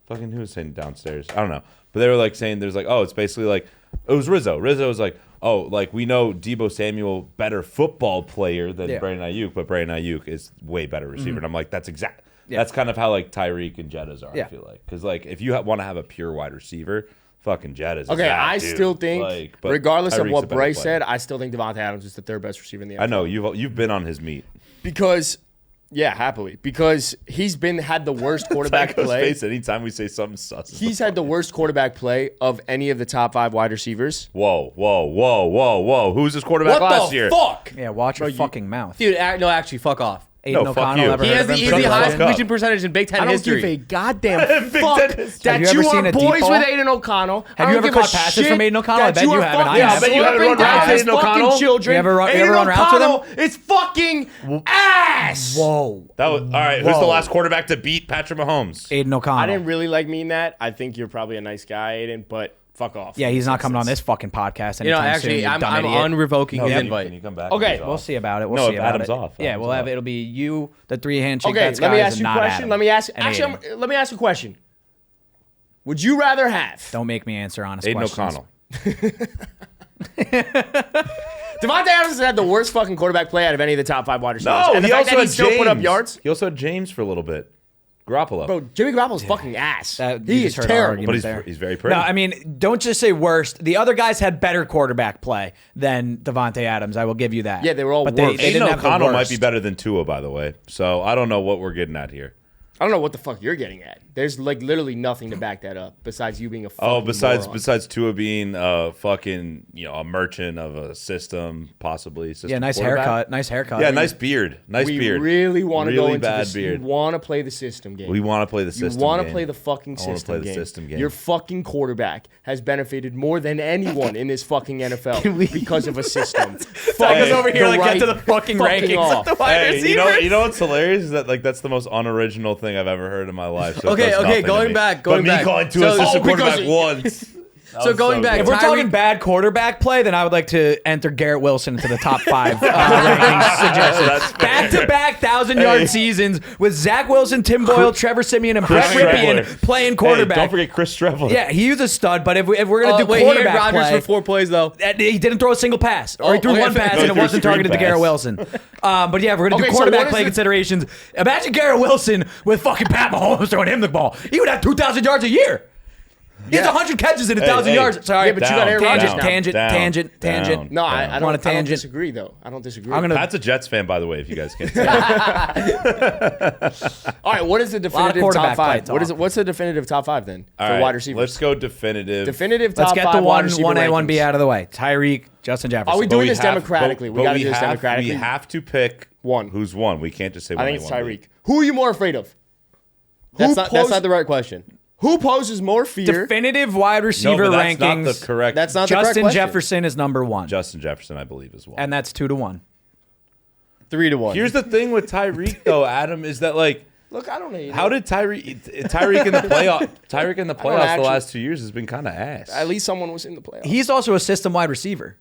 C: fucking who was saying downstairs. I don't know, but they were like saying there's like it's basically like it was Rizzo. Rizzo was like like we know Deebo Samuel better football player than
A: Yeah.
C: Brandon Ayuk, but Brandon Ayuk is way better receiver. And I'm like that's exact.
A: Yeah.
C: That's kind of how like Tyreek and Jjettas are.
A: Yeah.
C: I feel like because like if you want to have a pure wide receiver, fucking Jjettas.
B: Okay,
C: is that
B: I
C: dude.
B: still think,
C: Like, but
B: regardless of
C: Tyreek's a
B: what
C: better
B: Bryce
C: player.
B: said, I still think Devontae Adams is the third best receiver in the NFL.
C: I know you've been on his meat.
B: Because, yeah, happily. Because he's had the worst quarterback
C: Taco's
B: play.
C: face anytime we say something sus.
B: He's had the worst quarterback play of any of the top 5 wide receivers.
C: Whoa. Who's his quarterback
B: What
C: last
B: the
C: year?
B: fuck?
A: Yeah, watch your fucking mouth.
D: Dude, no, actually, fuck off.
A: Aiden
C: No, fuck
A: O'Connell,
C: you.
A: ever
D: He
A: heard
D: has
A: of
D: the,
A: him?
D: he's
C: Shut
D: the
C: the
D: highest
C: fuck up.
D: completion percentage in Big Ten
B: I don't
D: history.
B: give a goddamn
C: Big
B: fuck
C: Ten history.
B: that
A: Have you ever
B: you
A: seen
B: are
A: a deep
B: boys
A: ball?
B: with Aiden O'Connell.
A: Have you ever caught passes from Aiden O'Connell? I bet you have, and I
B: Yeah,
A: have.
B: I bet you haven't run routes with Aiden O'Connell. Children.
A: You ever run
B: Aiden
A: routes with him?
B: O'Connell is fucking ass.
A: Whoa.
C: That was all right. Who's the last quarterback to beat Patrick Mahomes?
A: Aiden O'Connell.
B: I didn't really like mean that. I think you're probably a nice guy, Aiden, but fuck off.
A: Yeah, he's not coming on this fucking podcast anytime
D: You know,
A: soon.
D: actually,
A: you
D: I'm
A: dumb idiot.
D: unrevoking his
C: Can
D: invite.
C: you come back?
B: Okay,
C: He's
A: We'll
C: off.
A: see about it.
C: No,
A: See
C: if
A: about
C: Adam's
A: it.
C: off,
A: Yeah,
C: Adam's
A: we'll have
C: off.
A: it'll be you, the 3 handshake
B: Okay,
A: bets
B: let me
A: guys,
B: ask
A: and
B: you a
A: not
B: question.
A: Adam.
B: Let me ask.
A: And
B: Actually,
A: Aiden.
B: let me ask you a question. Would you rather have
A: Don't make me answer honest
C: Aiden
A: questions.
C: O'Connell.
B: Devontae Adams has had the worst fucking quarterback play out of any of the top 5 wide receivers?
C: No,
B: and the
C: he
B: fact
C: also
B: that he
C: had
B: still
C: James.
B: put up yards.
C: He also had James for a little bit. Garoppolo.
B: Bro, Jimmy Garoppolo's fucking ass.
A: That- you
B: He
A: just
B: is
A: heard our
B: terrible.
A: argument.
C: but
A: there.
C: he's very pretty.
A: No, I mean, don't just say worst. The other guys had better quarterback play than Devontae Adams. I will give you that.
B: Yeah, they were all
A: but
B: worse.
A: They
C: Aiden
A: didn't have the
C: O'Connell might
A: worst.
C: be better than Tua, by the way. So I don't know what we're getting at here.
B: I don't know what the fuck you're getting at. There's like literally nothing to back that up besides you being a fucking moron.
C: Besides Tua being a fucking a merchant of a system, possibly. System
A: Yeah, nice
C: quarterback.
A: haircut. Nice haircut.
C: Yeah, nice beard. Nice
B: we
C: beard.
B: really want to
C: Really
B: go into
C: bad
B: this.
C: beard.
B: You want to play the system game.
C: We want to play the
B: You
C: system.
B: want to
C: game.
B: play the fucking
C: I wanna
B: system,
C: play the
B: game.
C: system game.
B: Your fucking quarterback has benefited more than anyone in this fucking NFL because of a system.
A: Taco's over here,
B: the
A: like, get to the fucking rankings of
B: off.
A: the wide
C: Hey,
A: receivers.
C: you know what's hilarious is that like that's the most unoriginal thing I've ever heard in my life. So it
D: Okay,
C: does
D: okay,
C: nothing to
D: going
C: me.
D: back,
C: But me calling to
D: So-
C: assistant
B: because
C: quarterback
B: you-
C: once. That
D: So
C: was
D: going back,
A: If
C: good.
A: we're
D: Tyreek-
A: talking bad quarterback play, then I would like to enter Garrett Wilson into the top 5 rankings suggested.
C: That's fair.
A: Back-to-back 1,000-yard seasons with Zach Wilson, Tim Boyle, Trevor Simeon, and Brett
C: Chris
A: Ripien
C: Streveler.
A: playing
C: Hey,
A: quarterback.
C: don't forget Chris Streveler.
A: Yeah, he was a stud, but if we're going to do
D: wait, he had
A: quarterback
D: Rodgers
A: play,
D: for 4 plays though.
A: he didn't throw a single pass, or he threw
D: okay,
A: one pass,
C: no,
A: and
C: he
A: it
C: threw a
A: wasn't
C: screen
A: targeted to
C: pass.
A: Garrett Wilson. But yeah, if we're going to
B: Okay,
A: do
B: so what
A: quarterback
B: is
A: play
B: the-
A: considerations. Imagine Garrett Wilson with fucking Pat Mahomes throwing him the ball. He would have 2,000 yards a year. He has 100 catches and 1,000
C: hey,
A: yards. Sorry,
B: yeah, but you got Aaron Rodgers now.
A: tangent.
B: No, I
A: On a
B: don't
A: tangent.
B: disagree though. I don't disagree.
A: I'm gonna-
C: Pat's a Jets fan, by the way, if you guys can't say.
B: All right, what is the definitive
A: quarterback
B: top 5?
A: play
B: What is
A: talk.
B: it? What's the definitive top 5 then
C: All
B: for
C: right,
B: wide receivers?
C: let's go definitive.
B: Definitive
A: Let's
B: top
A: get
B: 5
A: the
B: wide receiver
A: 1A, 1B
B: rankings.
A: out of the way. Tyreek, Justin Jefferson.
B: Are we
C: But
B: doing
C: we
B: this
C: have-
B: democratically?
C: but
B: We got to do
C: we
B: this
C: have-
B: democratically.
C: We have to pick
B: One.
C: Who's one? We can't just say
B: I
C: one.
B: think it's Tyreek. Who are you more afraid of?
D: That's not the right question.
B: Who poses more fear?
A: Definitive wide receiver
C: No, but that's
A: rankings.
C: not the correct.
D: That's not the correct
A: Justin
D: question.
A: Jefferson is number 1,
C: Justin Jefferson, I believe, as well.
A: and that's 2-1.
D: 3-1.
C: Here's the thing with Tyreek, though, Adam, is that like
B: Look, I don't hate
C: How
B: it.
C: did Tyreek in the playoff? Tyreek in the playoffs
B: actually-
C: the last 2 years has been kind of ass.
B: At least someone was in the playoffs.
A: He's also a system wide receiver.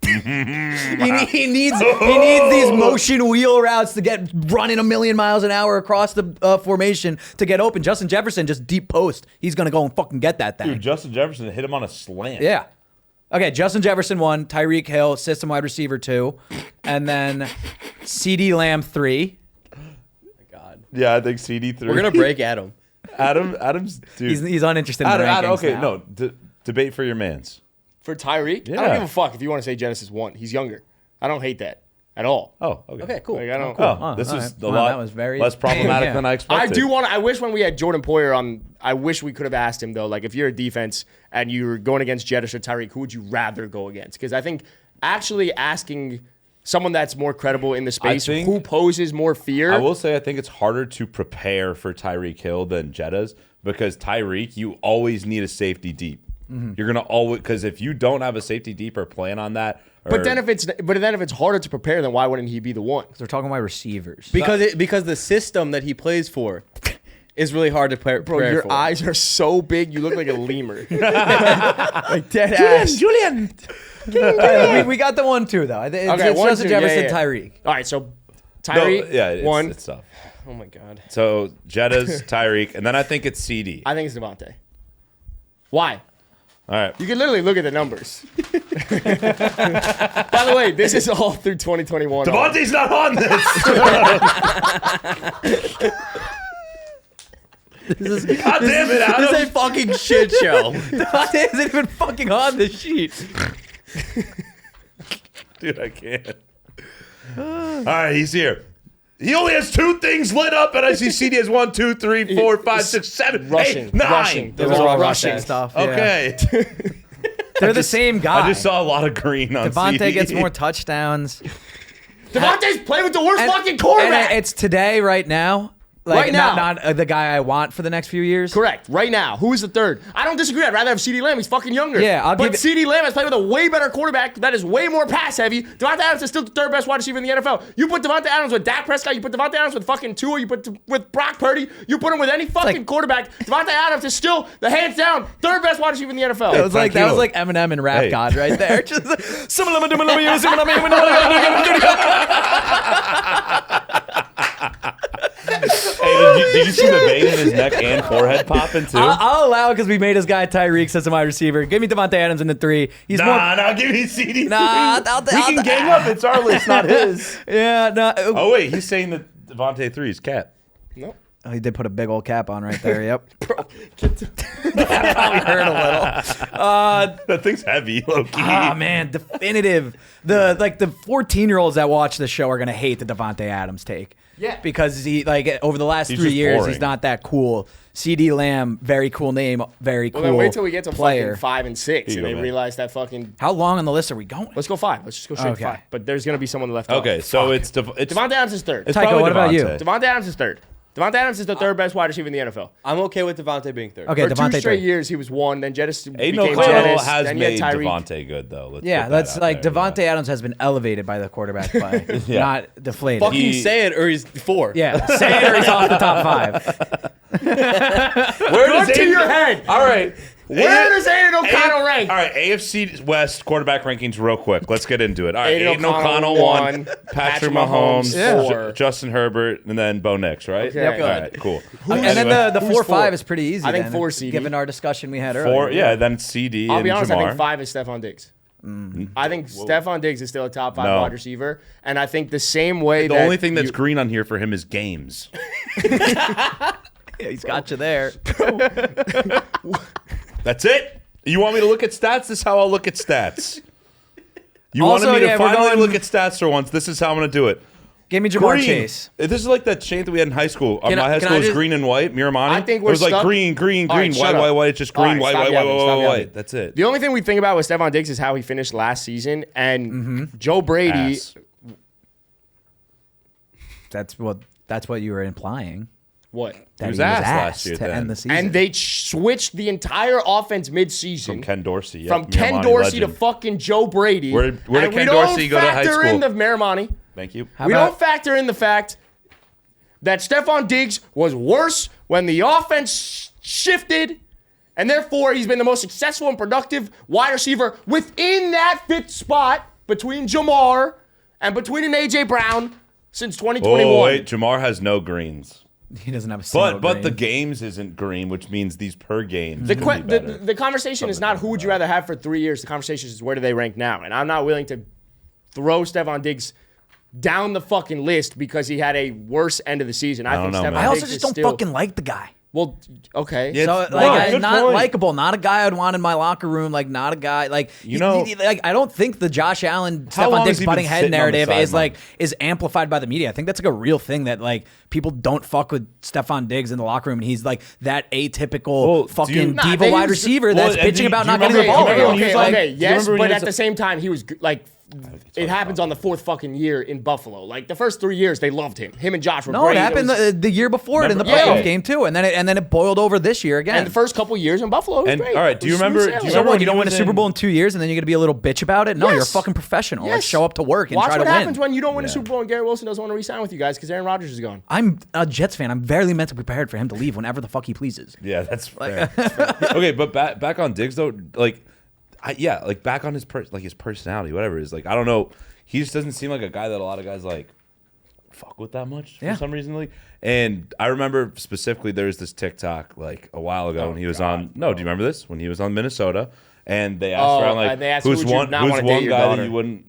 A: he needs these motion wheel routes to get running a million miles an hour across the formation to get open. Justin Jefferson just deep post. He's gonna go and fucking get that thing.
C: Dude, Justin Jefferson hit him on a slant.
A: Yeah. Okay, Justin Jefferson 1, Tyreek Hill, system wide receiver 2, and then CeeDee Lamb 3.
D: God.
C: Yeah, I think CeeDee 3.
D: We're gonna break Adam.
C: Adam's dude.
A: He's uninterested in the rankings
C: okay,
A: now.
C: no. Debate for your mans.
B: For Tyreek, I
C: Yeah.
B: don't give a fuck if you want to say Jjettas is 1. He's younger. I don't hate that at all.
C: Oh, okay.
A: Okay, cool.
B: Like, I don't.
C: Oh, this
A: all
C: is
A: right.
C: a
A: Wow,
C: lot
A: that was very
C: less problematic
A: yeah.
C: than I
B: I
C: expected.
B: do want to. I wish when we had Jordan Poyer on, I wish we could have asked him, though, like, if you're a defense and you're going against Jjettas or Tyreek, who would you rather go against? Because I think actually asking someone that's more credible in the space
C: think-
B: who poses more fear.
C: I will say I think it's harder to prepare for Tyreek Hill than Jjettas because Tyreek, you always need a safety deep. You're gonna always because if you don't have a safety deep or plan on that,
B: But then if it's harder to prepare, then why wouldn't he be the one?
A: They're talking about receivers.
D: Because the system that he plays for is really hard to prepare
B: Bro, your
D: for.
B: eyes are so big, you look like a lemur. Like dead ass.
A: Julian. we got the 1, 2 though. It's
B: Okay, 1,
A: Justin
B: 2, yeah,
A: Jefferson,
B: yeah.
A: Tyreek.
B: All right, so Tyreek,
C: it's
B: 1.
C: It's tough.
D: Oh my God.
C: So Jjettas, Tyreek, and then I think it's CeeDee.
B: I think it's Devontae. Why?
C: All right.
B: You can literally look at the numbers. By the way, this is all through 2021.
C: Devontae's not on this. God damn it, Adam.
D: This is a fucking shit show.
A: Devontae isn't even fucking on the sheet.
C: Dude, I can't. All right, he's here. He only has 2 things lit up, and I see CeeDee has 1, 2, 3, 4, 5, 6, 7,
B: Rushing.
C: 8, 9.
B: Rushing.
A: Those are all rushing
B: Rushing.
A: stuff. yeah.
C: Okay.
A: They're the same guy.
C: I just saw a lot of green on
A: Devontae
C: CeeDee.
A: gets more touchdowns.
B: Devontae's playing with the worst
A: And-
B: fucking quarterback.
A: And it's today, right now. Like,
B: Right now.
A: Not the guy I want for the next few years.
B: Correct. Right now. Who is the third? I don't disagree. I'd rather have CeeDee Lamb. He's fucking younger.
A: Yeah, I'll
B: but
A: give
B: CeeDee Lamb has played with a way better quarterback that is way more pass heavy. Devontae Adams is still the third best wide receiver in the NFL. You put Devontae Adams with Dak Prescott. You put Devontae Adams with fucking Tua. You put with Brock Purdy. You put him with any fucking
A: like-
B: quarterback. Devontae Adams is still the hands down third best wide receiver in the NFL.
A: It was like
C: Thank
A: that
C: you.
A: was like Eminem and Rap
C: Hey.
A: God right there. Just
C: Hey, did you see the vein in his neck and forehead popping too?
A: I'll allow it because we made his guy Tyreek as a wide receiver. Give me Devontae Adams in the 3. He's more.
C: Nah, give me CeeDee.
A: Nah,
C: we can gang up. It's our list, not his.
A: Yeah, no.
C: Oh wait, he's saying that Devontae 3 is cap.
B: Nope.
A: Oh, he did put a big old cap on right there. Yep.
B: Bro,
A: That probably hurt a little.
C: That thing's heavy, low key.
A: Oh man, definitive. The 14-year-olds that watch the show are gonna hate the Devontae Adams take.
B: Yeah.
A: Because he over the last
C: He's
A: 3
C: just
A: years
C: boring.
A: he's not that cool. CeeDee Lamb, very cool name, very cool.
B: well, then wait till we get to
A: player.
B: fucking 5 and 6,
C: Here you
B: and they
C: go, man.
B: realize that fucking.
A: How long on the list are we going?
B: Let's go 5. Let's just go straight
A: Okay.
B: to 5. But there's gonna be someone left. off.
C: Okay, so
A: Fuck.
C: it's
B: Devontae Adams is third.
C: it's
A: Tycho,
C: probably
A: what about you?
C: Devontae.
B: Devontae Adams is third. Devontae Adams is the third best wide receiver in the NFL.
D: I'm okay with Devontae being third.
A: Okay,
B: For 2
A: Devontae
B: straight
A: 3.
B: years, he was 1. Then Jjettas
C: Aiden
B: became
C: O'Connell
B: Jjettas.
C: has
B: Then you had
C: made
B: Tyreek.
C: Devontae good though. Let's
A: Yeah,
C: put that
A: that's
C: out
A: like
C: there,
A: Devontae Adams has been elevated by the quarterback play,
C: Yeah.
A: not deflated.
D: Fucking
C: He-
D: say it or he's 4.
A: Yeah, say it or he's off the top 5.
C: Where
B: Gun
C: does
B: to
C: Aiden-
B: your head.
C: All right.
B: Where does Aiden O'Connell rank?
C: All right, AFC West quarterback rankings real quick. Let's get into it. All right,
B: Aiden
C: Aiden O'Connell
B: O'Connell
C: 1,
B: one,
C: Patrick Mahomes,
B: Mahomes, four.
C: Justin Herbert, and then Bo Nix, right?
B: Okay. Yep.
C: All right, cool.
A: And then the
B: Who's
A: 4-5
B: 4?
A: is pretty easy.
B: I think
A: then,
B: 4 CeeDee.
A: given our discussion we had earlier.
C: 4, yeah, then CD
B: I'll
C: and
B: be honest,
C: Jamar.
B: I think 5 is Stephon Diggs. I think Stephon Diggs is still a top 5
C: No.
B: wide receiver. And I think the same way
C: The
B: that
C: only thing that's
B: you-
C: green on here for him is games.
A: Yeah, he's got you there.
C: That's it. You want me to look at stats? This is how I'll look at stats. You
A: Also,
C: wanted me to
A: yeah, we're
C: finally
A: going-
C: look at stats for once. This is how I'm going to do it.
A: Give me Jamar
C: Green.
A: Chase.
C: This is like that chant that we had in high school.
D: Can
C: My
D: I-
C: high
D: can
C: school
D: I
C: was
D: just-
C: green and white. Miramani.
B: I think
C: it
B: we're
C: was like
B: stuck-
C: green,
B: All right,
C: white,
B: shut
C: white,
B: up.
C: white. It's just
B: All
C: green,
B: right,
C: white,
B: stop
C: white,
B: yapping,
C: white,
B: stop
C: white,
B: yapping.
C: white. That's it.
B: The only thing we think about with Stephon Diggs is how he finished last season. And Joe Brady,
C: Ass.
A: That's what you were implying.
B: what?
A: That
C: was
A: he
C: ass last year
A: to
C: then.
A: end the season.
B: And they switched the entire offense midseason.
C: From Ken Dorsey. Yep,
B: From Ken
C: Miramani
B: Dorsey
C: legend.
B: to fucking Joe Brady.
C: Where did
B: And we
C: Ken
B: don't
C: Dorsey go to high
B: factor in
C: school?
B: the Miramani.
C: Thank you.
A: How
B: We
A: about-
B: don't factor in the fact that Stephon Diggs was worse when the offense shifted, and therefore he's been the most successful and productive wide receiver within that fifth spot between Jamar and between an A.J. Brown since 2021.
C: Oh, wait, Jamar has no greens.
A: He doesn't have a single
C: But
A: green.
C: the games isn't green, which means these per games.
B: The conversation is not who would you rather have for 3 years. The conversation is where do they rank now? And I'm not willing to throw Stephon Diggs down the fucking list because he had a worse end of the season. I think
C: don't know,
B: Stephon
C: man.
A: I also
B: Diggs
A: just
B: is
A: don't
B: still,
A: fucking like the guy.
B: Well, okay.
C: Yeah,
A: So
C: it's-
A: like,
C: good
A: not
C: point.
A: likable, not a guy I'd want in my locker room. Like, not a guy like like I don't think the Josh Allen,
C: How long
A: Stephon
C: has
A: Diggs
C: he been
A: butting head
C: sitting on the
A: narrative is
C: sideline?
A: is amplified by the media. I think that's like a real thing that like people don't fuck with Stephon Diggs in the locker room, and he's like that atypical
C: Well,
A: fucking
B: Nah,
A: diva
B: they
A: wide
B: was-
A: receiver
C: well,
A: that's
C: and
A: bitching
C: do you
A: about not getting
C: remember-
A: the ball.
C: do you remember when he
B: Okay,
C: was on-
B: okay,
C: do you
B: yes,
C: remember when
B: but
C: he
B: at
C: was
B: the same time, he was like, it happens on the fourth fucking year in Buffalo. Like the first 3 years, they loved him. Him and Josh were
A: No,
B: great.
A: it happened
B: was-
A: the year before it in the
C: Remember-
A: playoff
B: Yeah.
A: game too, and then it boiled over this year again.
B: and the first couple years in Buffalo, it was
C: And,
B: great.
C: all right, do
B: It
C: you
B: was
C: remember-
B: smooth
C: do you
B: sailing.
A: so
C: remember
A: what?
C: when
A: You don't
C: he
A: win a
C: was
A: Super
C: in-
A: Bowl in 2 years, and then you're gonna be a little bitch about it? No, you're a
B: Yes.
A: fucking professional. Like,
B: Yes.
A: show up to work and
B: Watch
A: try
B: what
A: to win.
B: happens when you don't win a
C: Yeah.
B: Super Bowl and Garrett Wilson doesn't want to re-sign with you guys because Aaron Rodgers is gone.
A: I'm a Jets fan. I'm very mentally prepared for him to leave whenever the fuck he pleases.
C: Yeah, that's fair. Okay, but back on Diggs though, like, like back on his his personality, whatever it is. Like, I don't know, he just doesn't seem like a guy that a lot of guys like fuck with that much
A: Yeah.
C: for some reason. Like, and I remember specifically there was this TikTok like a while ago when he was on. No, do you remember this when he was on Minnesota? And they asked around like,
B: they asked,
C: who's
B: would you
C: one
B: not wanna date your
C: guy
B: daughter?
C: that you wouldn't.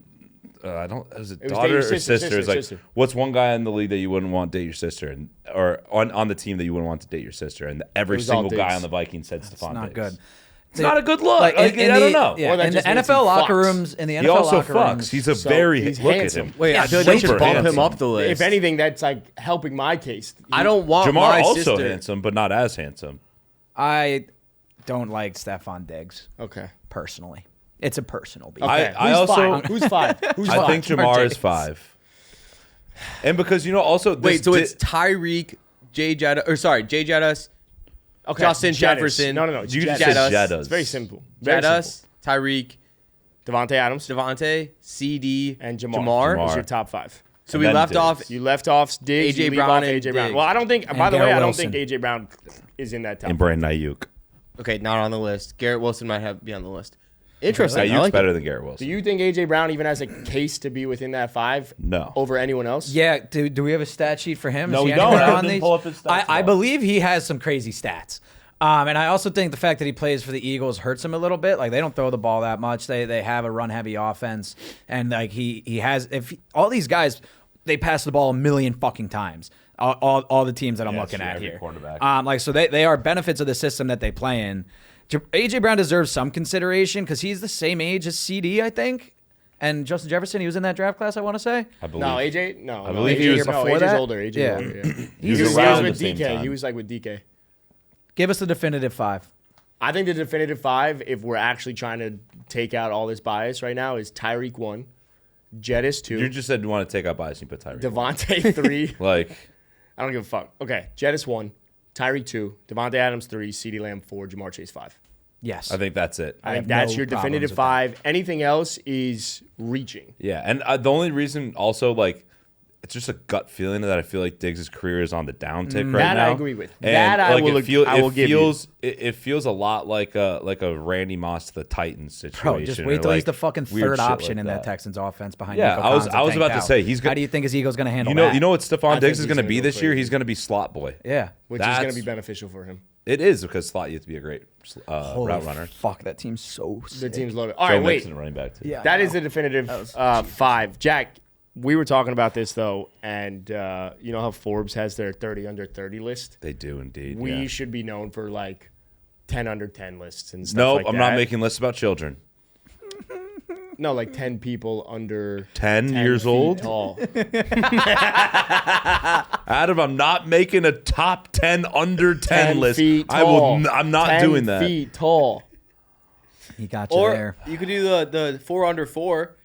C: I don't. Was it
B: was
C: daughter
B: date your
C: or
B: sister,
C: sister? It's like,
B: sister.
C: what's one guy in the league that you wouldn't want to date your sister, and or on the team that you wouldn't want to date your sister? And every
B: It was all
C: single guy
B: Diggs.
C: on the Vikings said
A: It's
C: Stephon
A: not
C: Diggs.
A: good.
C: It's not a good look. Like,
A: in
C: I
A: the-
C: don't know.
A: Yeah,
B: Or that
A: in the
B: just means
A: NFL
B: he
A: locker
B: fucks.
A: rooms, in the NFL
C: He also
A: locker
C: fucks.
A: rooms,
C: He's a
B: So,
C: very
B: he's
C: look
B: handsome.
C: at him.
D: Wait, I feel like
C: super
D: they should bump
C: handsome.
D: him up the list.
B: If anything, that's like helping my case.
D: I don't want
C: Jamar
D: my
C: also
D: sister.
C: handsome, but not as handsome.
A: I don't like Stephon Diggs
B: Okay.
A: personally. It's a personal beef.
B: Okay.
C: I
B: Who's
C: also-
B: five? Who's five? Who's
C: I
B: five?
C: think Jamar is 5. And because also this
D: Wait, so it's Tyreek, Jjettas,
B: Okay.
D: Justin
B: Jjettas.
D: Jefferson.
B: No.
C: you
B: Jjettas.
C: just said Jjettas.
B: It's very simple. Very
D: Jjettas, Tyreek,
B: simple. Devontae Adams
D: Devontae, CeeDee,
B: and Jamar.
C: Jamar.
B: Is your top 5.
D: So
C: And
D: we
C: then
D: left
C: Diggs.
D: off.
B: You left off Diggs.
D: A.J.
B: you leave
D: Brown
B: off
D: and
B: A.J. Brown.
D: Diggs.
B: Well, I don't think. By the
A: Garrett
B: way, I don't
A: Wilson.
B: think A.J. Brown is in that top.
C: and Brandon Ayuk.
D: Okay, not on the list. Garrett Wilson might be on the list. Interesting. I
C: Ayuk's
D: like
C: better
D: it.
C: than Garrett Wilson.
B: Do you think A.J. Brown even has a case to be within that 5?
C: No.
B: Over anyone else?
A: Yeah, do we have a stat sheet for him?
C: No,
A: Is he
C: we don't.
A: anywhere
C: I
A: on
C: didn't
A: these?
C: pull up his stats
A: I
C: at all.
A: believe he has some crazy stats. And I also think the fact that he plays for the Eagles hurts him a little bit. Like, they don't throw the ball that much. They have a run-heavy offense. And, like, he has – all these guys, they pass the ball a million fucking times. All the teams that I'm
C: Yeah,
A: looking
C: true,
A: at
C: every
A: here.
C: quarterback.
A: So they are benefits of the system that they play in. A.J. Brown deserves some consideration because he's the same age as CeeDee, I think. And Justin Jefferson, he was in that draft class, I want to say.
C: I believe.
B: No, AJ. No,
C: I believe
B: AJ
C: he was
B: here
A: before
B: AJ's
A: that?
B: older. AJ's
A: Yeah.
B: older. Yeah.
C: He was
B: He was
C: around
B: with
C: the same
B: DK.
C: time.
B: He was like with DK.
A: Give us the definitive 5.
B: I think the definitive 5, if we're actually trying to take out all this bias right now, is Tyreek 1, Jjettas 2,
C: You just said you want to take out bias and you put Tyreek.
B: Devontae 3.
C: Like,
B: I don't give a fuck. Okay, Jjettas 1, Tyreek 2, Devontae Adams 3, CeeDee Lamb 4, Jamar Chase 5.
A: Yes.
C: I think that's it.
B: I
A: have
B: think that's
A: no
B: your
A: problems
B: definitive
A: with
B: 5. Anything else is reaching.
C: Yeah, and the only reason also like it's just a gut feeling that I feel like Diggs' career is on the downtick right
B: That
C: now.
B: I agree with.
C: And,
B: That I will give you.
C: It feels a lot like a Randy Moss to the Titans situation.
A: Bro, just wait
C: or,
A: till he's
C: like,
A: the fucking
C: weird
A: third
C: shit
A: option
C: like
A: in that Texans offense behind
C: Yeah,
A: Nico
C: I was
A: Collins and
C: about
A: Tank
C: to say,
A: Dell.
C: he's
A: How
C: gonna-
A: do you think his Eagles going to handle
C: You know,
A: that?
C: you know what Stephon
B: I
C: Diggs
B: think
C: is
B: he's
C: going to
B: gonna
C: be
B: go
C: this year?
B: crazy.
C: He's going to be slot boy.
A: Yeah.
B: Which is going
C: That's-
B: to be beneficial for him.
C: It is because slot used to be a great
A: Holy
C: route runner.
A: fuck, that team's so
B: The
A: sick.
B: team's loaded. All
C: Joe
B: right, wait.
C: Mixon running back too.
A: Yeah.
B: That is the definitive 5. Jack, we were talking about this, though, and you know how Forbes has their 30 under 30 list?
C: They do indeed.
B: We
C: yeah.
B: should be known for, like, 10 under 10 lists and stuff
C: Nope,
B: like that.
C: I'm not making lists about children.
B: No, like 10 people under
C: 10 years
B: feet
C: old?
B: tall.
C: Adam, I'm not making a top 10 under 10 list.
B: feet
C: I
B: tall.
C: will. I'm not
B: 10
C: doing that.
B: feet tall.
A: He got you
D: Or
A: there.
D: you could do the 4 under 4,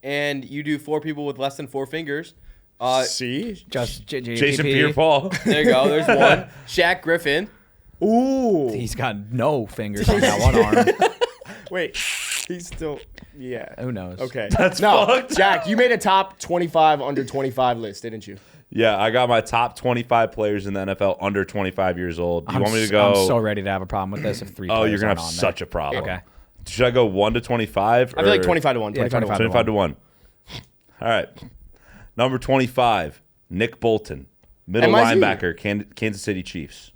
D: and you do 4 people with less than 4 fingers.
B: See?
A: Just
C: Jason Pierre-Paul.
D: There you go. There's one. Shaq Griffin.
B: Ooh.
A: He's got no fingers on that one arm.
B: Wait. He's still. Yeah.
A: Who knows?
B: Okay.
C: That's
B: no,
C: fucked.
B: Jack, you made a top 25 under 25 list, didn't you?
C: Yeah, I got my top 25 players in the NFL under 25 years old. Do you want me to go?
A: I'm so ready to have a problem with this if 3
C: Oh,
A: players
C: you're going to
A: aren't
C: have
A: on
C: such a problem.
A: Okay.
C: Should I go 1 to 25?
B: I feel like 25 to 1.
A: Yeah,
B: 25 to 1.
C: 25 to 1. All right. Number 25, Nick Bolton, middle
B: MIZ.
C: linebacker, Kansas City Chiefs.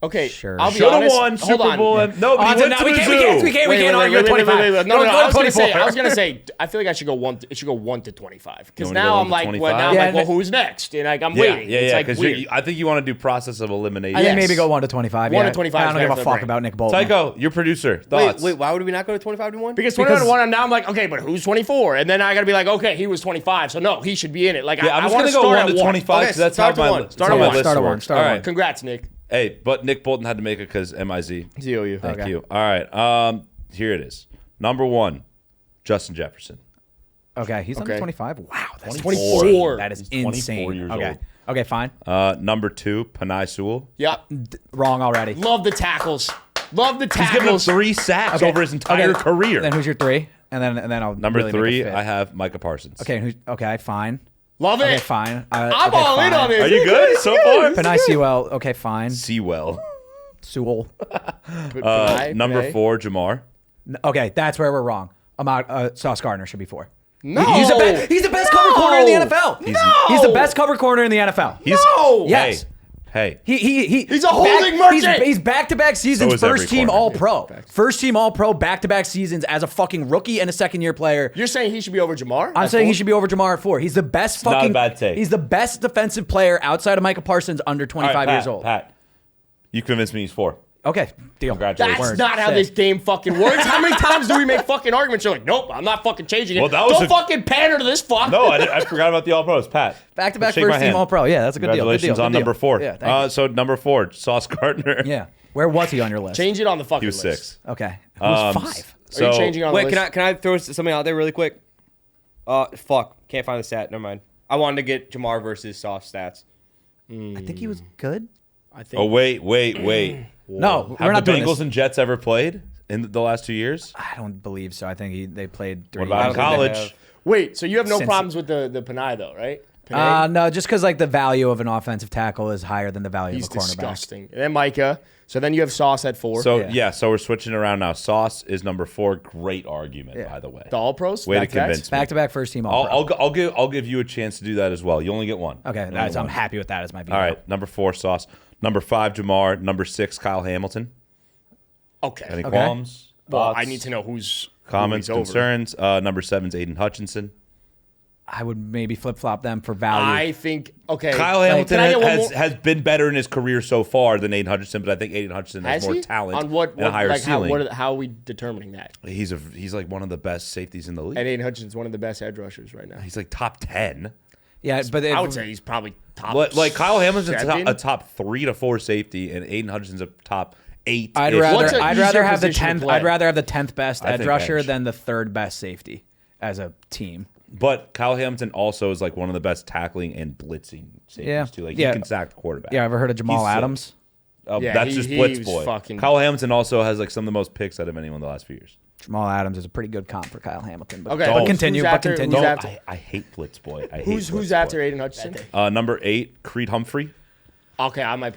B: Okay,
A: Sure.
B: I'll be
C: Should have
B: honest.
C: won
B: Hold
C: Super
B: on.
C: Bowl. No, but he went to the zoo.
A: We can't argue at 25.
B: No,
A: Go
B: I was gonna
A: 24.
B: say. I feel like I should go 1. It should go 1 to 25 because
C: want me to
B: now
C: go
B: I'm
C: 1 to
B: like,
C: 25?
B: well, now I'm
A: Yeah,
B: like, well,
A: and-
B: who's next? And like, I'm
C: Yeah,
B: waiting.
C: yeah,
B: It's
C: yeah.
B: like
C: Because
B: weird.
C: I think you want to do process of elimination.
A: I think
B: Yes.
A: maybe go 1 to 25.
B: 1
A: yeah.
B: to 25
A: I
B: is
A: don't give
B: better
A: a
B: for the
A: fuck
B: brain.
A: about Nick Bolton.
C: Tycho, your producer. Thoughts?
D: Wait, why would we not go to 25 to 1?
B: Because 25 to 1, and now I'm like, okay, but who's 24? And then I got to be like, okay, he was 25, so no, he should be in it. Like,
C: Yeah, I'm
B: I
C: just
B: want
C: going
B: to
C: to go
B: start
C: 1
B: at
C: to 25
D: Okay,
C: because that's
D: start
C: how
D: at
C: my,
D: one.
C: that's
B: Start
C: how
B: at
C: my
B: one.
C: list
A: Start at one.
C: works.
A: Start at
C: All
A: one.
C: right.
B: Congrats, Nick.
C: Hey, but Nick Bolton had to make it because MIZ.
B: ZOU.
C: Thank
A: Okay.
C: you. All right. Here it is. Number 1, Justin Jefferson.
A: Okay, he's under
B: Okay.
A: 25. Wow, that's
B: 24.
A: insane. That is
C: He's 24
A: insane.
C: years
A: Okay.
C: old.
A: Okay, fine.
C: Number 2, Panay Sewell.
B: Yep.
A: Wrong already.
B: Love the tackles. Love the
C: He's given up
B: tackles.
C: 3 sacks over his entire
A: Okay,
C: career.
A: Then who's your 3? And then I'll
C: Number
A: really make
C: 3,
A: it fit.
C: I have Micah Parsons.
A: Okay, okay, fine.
B: Love
A: Okay,
B: it.
A: fine.
B: I'm
A: okay,
B: all in
A: fine.
B: on it.
C: Are you good so far?
A: Panay Sewell. Okay, fine.
C: Sewell.
A: Sewell.
C: Number 4, Jamar.
A: Okay, that's where we're wrong. Sauce Gardner should be 4.
B: No.
A: He's the best cover corner in the NFL. He's the best cover corner in the NFL.
B: No.
A: Yes.
C: Hey.
B: He's a holding merchant.
A: He's back-to-back seasons,
C: So is every
A: first team
C: corner.
A: All-Pro. First team All-Pro, back-to-back seasons as a fucking rookie and a second-year player.
B: You're saying he should be over Jamar?
A: I'm saying he should be over Jamar at 4. He's the best
C: not a
A: fucking.
C: bad take.
A: He's the best defensive player outside of Micah Parsons under 25
C: All right,
A: years old.
C: Pat, you convinced me he's 4.
A: Okay, deal.
C: Congratulations.
B: That's
A: Word.
B: not how
A: Sick.
B: this game fucking works. How many times do we make fucking arguments? You're like, nope, I'm not fucking changing it.
C: Well, that was
B: Don't
C: a-
B: fucking pander to this fuck.
C: No, I forgot about the All-Pros. Pat.
A: Back-to-back
C: shake my
A: first team
C: hand.
A: All-Pro. Yeah, that's a good deal. Good
C: Congratulations
A: deal.
C: on
A: Good
C: number
A: deal.
C: 4.
A: Yeah, thank you.
C: So number 4, Sauce Gardner.
A: Yeah. Where was he on your list?
B: Change it on the fucking
C: He was
B: list.
C: 6.
A: Okay. Who's 5?
C: So,
B: Are you changing on
D: Wait,
B: the list?
D: can I throw something out there really quick? Fuck, can't find the stat. Never mind. I wanted to get Jamar versus Sauce stats.
A: I think he was good.
B: I think.
C: Oh, wait.
A: No, we're
C: Have
A: not
C: the
A: doing
C: Bengals
A: this.
C: and Jets ever played in the last 2 years?
A: I don't believe so. I think they played 3
C: What about in
A: years.
D: I don't think they
C: college?
D: have.
B: Wait, so you have no
A: Since-
B: problems with the Panay though, right? Panay?
A: No, just because like the value of an offensive tackle is higher than the value
B: He's
A: of a cornerback.
B: disgusting. And then Micah. So then you have Sauce at 4.
C: So,
A: Yeah.
C: so we're switching around now. Sauce is number 4. Great argument,
A: Yeah.
C: by the way.
B: the All Pros.
C: Way to convince me.
A: Back-to-back first team All-Pro.
C: I'll give you a chance to do that as well. You only get 1.
A: Okay,
C: You
A: nice.
C: only
A: I'm
C: get
A: happy with that as my view.
C: 1. All right, number 4, Sauce. Number 5, Jamar. Number 6, Kyle Hamilton.
B: Okay.
C: Any
A: Okay.
C: qualms?
B: Well,
C: Thoughts?
B: I need to know who's
C: Comments,
B: who he's over.
C: concerns. Number 7's Aiden Hutchinson.
A: I would maybe flip-flop them for value.
B: I think okay.
C: Kyle
B: Like,
C: Hamilton
B: can I get one more?
C: has been better in his career so far than Aiden Hutchinson, but I think Aiden Hutchinson has
B: Has
C: more
B: he?
C: talent
B: On what
C: and a higher
B: like
C: ceiling.
B: how are we determining that?
C: He's like one of the best safeties in the league.
B: And Aiden Hutchinson's one of the best edge rushers right now.
C: He's like top 10.
A: yeah, but
B: I would say he's probably top.
C: Like Kyle Hamilton's
B: 7.
C: a top 3 to 4 safety, and Aiden Hutchinson's a top 8.
A: I'd
B: What's an
A: rather
B: easier
A: have the
B: position to
A: 10th.
B: play?
A: I'd rather have the 10th best
C: I
A: edge
C: think
A: rusher
C: edge.
A: than the 3rd best safety as a team.
C: But Kyle Hamilton also is like one of the best tackling and blitzing safeties
A: Yeah.
C: too. Like
A: Yeah.
C: he can sack the quarterback.
A: Yeah, ever heard of Jamal
C: He's sick.
A: Adams?
B: Yeah,
C: that's
B: he-
C: just
B: he
C: blitz
B: was
C: boy.
B: fucking-
C: Kyle Hamilton also has like some of the most picks out of anyone in the last few years.
A: Jamal Adams is a pretty good comp for Kyle Hamilton. But,
B: Okay,
A: but
B: who's
A: continue. But
B: after-
A: continue.
B: who's
C: Don't,
B: after-
C: I hate blitz boy. I hate
B: Who's
C: blitz
B: after
C: boy.
B: Aiden Hutchinson?
C: Number 8, Creed Humphrey.
B: Okay, I might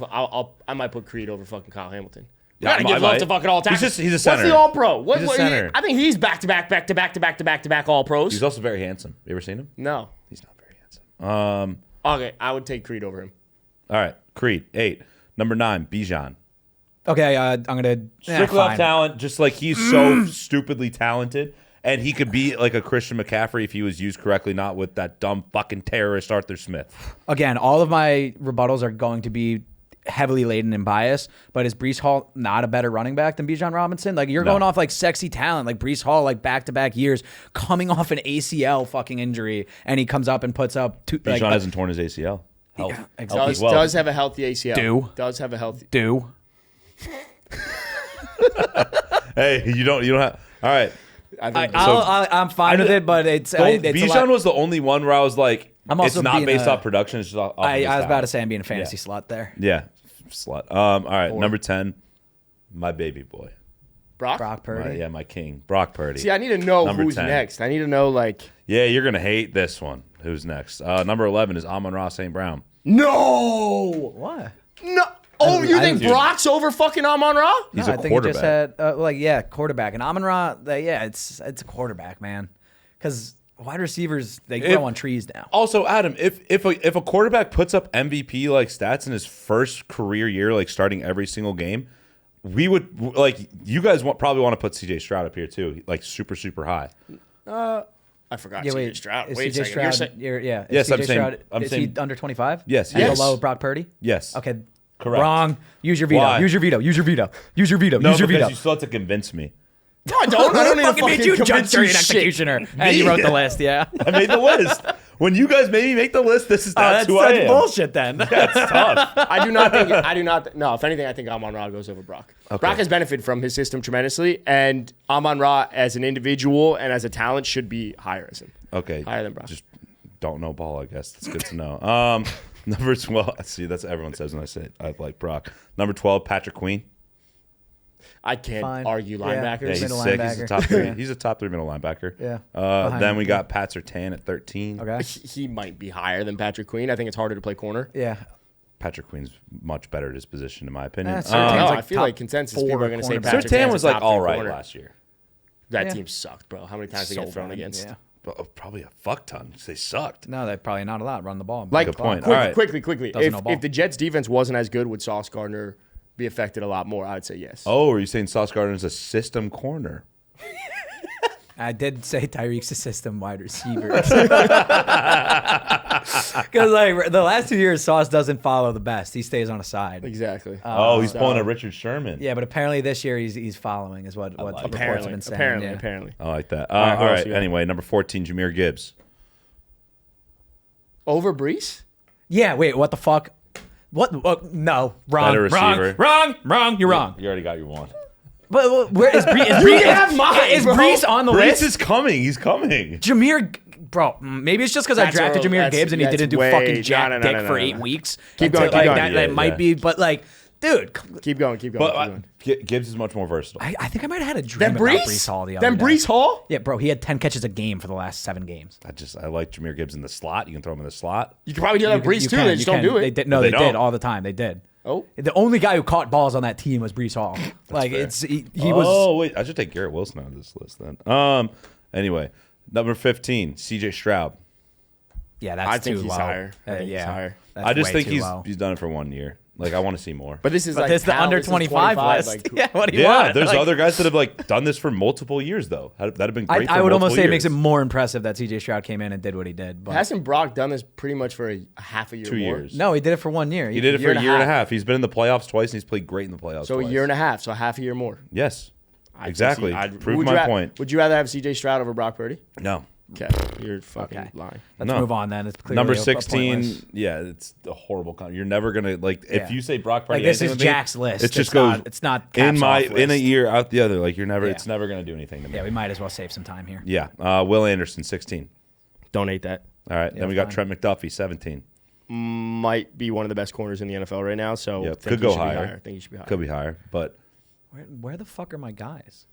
B: put Creed over fucking Kyle Hamilton. You
C: Yeah,
B: gotta
C: I
B: give love
C: might.
B: to fucking all time.
C: He's a
B: What's
C: center.
B: the All Pro?
C: He's a center.
B: I think he's back to back All Pros.
C: He's also very handsome. You ever seen him?
B: No.
C: He's not very handsome.
B: Okay, I would take Creed over him.
C: All right, Creed 8. Number 9, Bijan.
A: Okay, I'm gonna
C: Strictly off
A: fine.
C: talent, just like he's so stupidly talented, and he could be like a Christian McCaffrey if he was used correctly, not with that dumb fucking terrorist Arthur Smith.
A: Again, all of my rebuttals are going to be heavily laden in bias, but is Breece Hall not a better running back than Bijan Robinson? Like you're
C: No.
A: going off like sexy talent, like Breece Hall, like back-to-back years, coming off an ACL fucking injury, and he comes up and puts up two.
C: Bijan
A: Like,
C: hasn't torn his ACL. Health,
A: exactly.
C: healthy well.
B: Does have a healthy ACL.
A: Do.
B: Have a healthy.
A: do.
C: Hey, you don't have. All right.
B: I think
A: I'm fine with it, but it's a
C: Bijan
A: lot-
C: was the only one where I was like,
A: I'm
C: it's
A: also
C: not
A: being
C: based
A: a-
C: off production. It's just off of
A: I
C: his
A: was about to
C: talent.
A: say I'm being a fantasy
C: Yeah.
A: slut there.
C: Yeah, slut. All right, number 10, my baby boy.
B: Brock.
A: Brock Purdy.
C: Yeah, my king, Brock Purdy.
B: See, I need to know
C: Number
B: who's
C: 10.
B: next. I need to know like.
C: Yeah, you're gonna hate this one. Who's next? Number 11 is Amon-Ra St. Brown.
B: No.
A: What?
B: No. Oh, you think
A: Dude.
B: Brock's over fucking Amon-Ra?
C: He's
A: No,
C: a
A: I think he
C: quarterback.
A: just had quarterback. And Amon-Ra, it's a quarterback, man. Because wide receivers, they grow on trees now.
C: Also, Adam, if a quarterback puts up MVP like stats in his first career year, like starting every single game, we would like you guys probably want to put CJ Stroud up here too, like super high.
B: I forgot CJ Stroud.
A: Is
B: Wait a
A: CJ
B: second.
A: Stroud,
B: Yes,
C: Yes, I'm
A: CJ
C: saying-
A: Stroud,
C: I'm
A: is
C: saying-
A: he under 25?
C: Yes,
A: And
C: yes.
A: below Brock Purdy?
C: Yes.
A: Okay.
C: Correct.
A: Wrong. Use your veto.
C: Why?
A: Use your veto. Use your veto. Use your veto.
C: No,
A: Use your
C: because
A: veto.
C: you still have to convince me.
B: No, I don't. I don't need to
A: fucking made you judge,
B: convince
A: jury, and
B: shit.
A: executioner. And you wrote the list, yeah.
C: I made the list. When you guys made me make the list, that's who I am.
A: bullshit then.
C: That's tough.
B: I do not. No, if anything, I think Amon-Ra goes over Brock. Brock has benefited from his system tremendously, and Amon-Ra as an individual and as a talent should be higher as him.
C: Okay.
B: Higher than Brock.
C: Just don't know ball, I guess. That's good to know. Number 12. See, that's what everyone says when I say I like Brock. Number 12, Patrick Queen.
B: I can't
A: Fine.
B: argue
A: Yeah.
B: linebackers.
C: Yeah, he's
A: Middle
C: sick. He's a
A: linebacker.
C: top 3. He's a top 3 middle linebacker.
A: Yeah.
C: Then
A: Behind
C: we
A: him.
C: got Pat Surtain at 13.
A: Okay.
B: He might be higher than Patrick Queen. I think it's harder to play corner.
A: Yeah.
C: Patrick Queen's much better at his position, in my opinion.
A: Surtain's
B: No,
A: like
B: I feel
A: top
B: like consensus
A: 4
B: people are going to say
A: cornerback.
B: Patrick
C: Surtain
B: Queen's
C: was
B: a
C: like
B: top
C: all
B: 3
C: right
B: corner.
C: last year.
B: That
A: Yeah.
B: team sucked, bro. How many times did they get thrown
A: bad.
B: against?
A: Yeah.
C: Probably a fuck ton. They sucked.
A: No, they're probably not allowed to run the ball.
B: Like,
C: Good point.
B: quick-
C: All right.
B: quickly.
A: Doesn't know ball.
B: If the Jets defense wasn't as good, would Sauce Gardner be affected a lot more? I would say yes.
C: Oh, are you saying Sauce Gardner is a system corner?
A: I did say Tyreek's a system wide receiver. Because like the last 2 years, Sauce doesn't follow the best. He stays on a side.
B: Exactly.
C: He's pulling a Richard Sherman.
A: Yeah, but apparently this year he's following is what
C: like
A: reports
B: apparently,
A: have been saying.
B: apparently,
A: yeah.
B: apparently.
C: I like that.
B: right, who
C: All
B: else
C: right.
B: you got?
C: Anyway, number 14, Jahmyr Gibbs.
B: Over Brees?
A: Yeah, wait, what the fuck? What? No, wrong,
C: Better receiver.
A: wrong. You're wrong.
C: You already got your one.
A: But where is Brees?
B: You can have mine,
A: Is
B: bro.
A: Brees on the
C: Brees
A: list?
C: is coming. He's coming.
A: Jahmyr, bro, maybe it's just because I
B: That's
A: drafted
B: a-
A: Jahmyr
B: that's-
A: Gibbs and he
B: that's
A: didn't do
B: way-
A: fucking jack
B: no,
A: dick
B: no,
A: for
B: no.
A: 8 weeks.
B: Keep going,
A: Until,
B: keep
A: like,
B: going.
A: That
C: Yeah,
A: might
C: yeah.
A: be, but like, dude,
B: Keep going. Keep
C: But
B: going.
C: Gibbs is much more versatile.
A: I think I might have had a dream
B: Then
A: about
B: Brees?
A: Brees Hall the other
B: Then
A: day.
B: Brees Hall?
A: Yeah, bro, he had 10 catches a game for the last 7 games.
C: I like Jahmyr Gibbs in the slot. You can throw him in the slot.
B: You could probably do that with Brees
A: You
B: too.
A: can,
B: They
A: you
B: just don't
A: can.
B: do
A: They
B: it.
A: did, no,
C: They
A: they
C: don't.
A: did all the time. They did.
B: Oh.
A: The only guy who caught balls on that team was Brees Hall. Like
C: fair.
A: he was.
C: Oh wait, I should take Garrett Wilson out of this list then. Anyway, number 15, CJ Stroud.
A: Yeah, that's
B: I think
A: too
B: he's
A: low.
B: higher. I think he's
A: yeah,
B: higher.
A: That's
C: I just
A: way
C: think
A: too low.
C: he's done it for 1 year. Like I want to see more.
B: But this is
A: But
B: like
A: this is the
B: talent.
A: under
B: This is
A: 25 list.
B: like,
A: yeah, what do you
C: Yeah,
A: want?
C: there's
A: Like,
C: other guys that have like done this for multiple years though. That'd have been great.
A: I
C: for
A: would almost
C: multiple
A: say it makes it
C: years.
A: more impressive that CJ Stroud came in and did what he did. But
B: Hasn't Brock done this pretty much for a half a year
C: 2
B: more?
C: years.
A: no, he did it for 1 year.
C: He did it for
B: year
C: a
B: and a
C: year and a
B: half.
C: half. He's been in the playoffs twice and he's played great in the playoffs.
B: So
C: twice.
B: a year and a half, so half a year more.
C: Yes,
B: I'd
C: exactly.
B: say- I'd-
C: Prove
B: would
C: my
B: you
C: point.
B: Would you rather have CJ Stroud over Brock Purdy?
C: No.
B: Okay, you're fucking
A: Okay.
B: lying.
A: Let's
C: No.
A: move on then. It's clearly
C: Number
A: a
C: 16,
A: pointless.
C: yeah, it's a horrible. You're never gonna like if
A: Yeah.
C: you say Brock Purdy.
A: Like this
C: anything
A: is
C: with me,
A: Jack's list.
C: It just
A: It's
C: goes.
A: not- it's not
C: in
A: Cap's
C: my
A: off
C: in a
A: list.
C: year out the other. Like you're never.
A: Yeah.
C: It's never gonna do anything to me.
A: Yeah, we might as well save some time here.
C: Yeah. Will Anderson, 16.
B: Don't hate that.
C: All right. then we got
A: fine.
C: Trent McDuffie, 17.
B: Might be one of the best corners in the NFL right now. So
C: Yeah,
B: think
C: could
B: he
C: go
B: should be
C: higher.
B: I think he should be higher.
C: Could be higher, but
A: Where the fuck are my guys?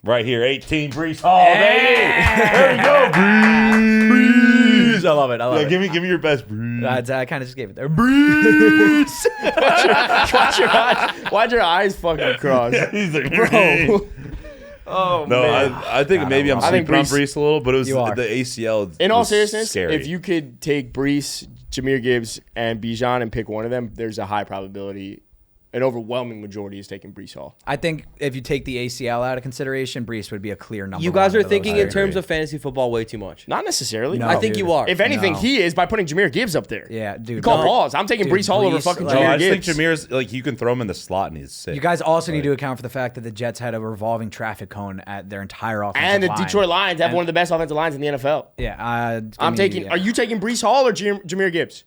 C: right here, 18, Brees Hall, baby. There you go, Brees.
A: I love it. I love
C: Yeah,
A: it.
C: give me your best, Brees.
A: I kind of just gave it there. Breeze.
B: Why'd your eyes fucking cross?
C: He's like,
B: Bro. Oh,
C: No,
B: man.
C: I think maybe I'm
A: I
B: think
C: sleeping on
B: Brees-
C: Brees a little, but it was
A: You
C: the
A: are.
C: ACL.
B: In all
C: was
B: seriousness,
C: scary.
B: if you could take Brees, Jahmyr Gibbs, and Bijan and pick one of them, there's a high probability, an overwhelming majority is taking Brees Hall.
A: I think if you take the ACL out of consideration, Brees would be a clear number.
D: You guys
A: one
D: are
A: of those
D: thinking
A: three.
D: in terms of fantasy football way too much.
B: Not necessarily.
A: No.
D: I think
A: dude.
D: you are.
B: If anything,
A: No.
B: he is by putting Jahmyr Gibbs up there.
A: Yeah, dude.
B: Call
A: no.
B: balls. I'm taking
A: Dude,
B: Brees Hall over
A: Brees,
B: fucking
A: like-
C: no,
B: Jahmyr
C: I just think
B: Gibbs.
C: Jameer's like you can throw him in the slot and he's sick.
A: You guys also need to account for the fact that the Jets had a revolving traffic cone at their entire offensive
B: And the
A: line.
B: Detroit Lions have
A: And-
B: one of the best offensive lines in the NFL.
A: Yeah,
B: I'm taking. Are you taking Brees Hall or Jahmyr Gibbs?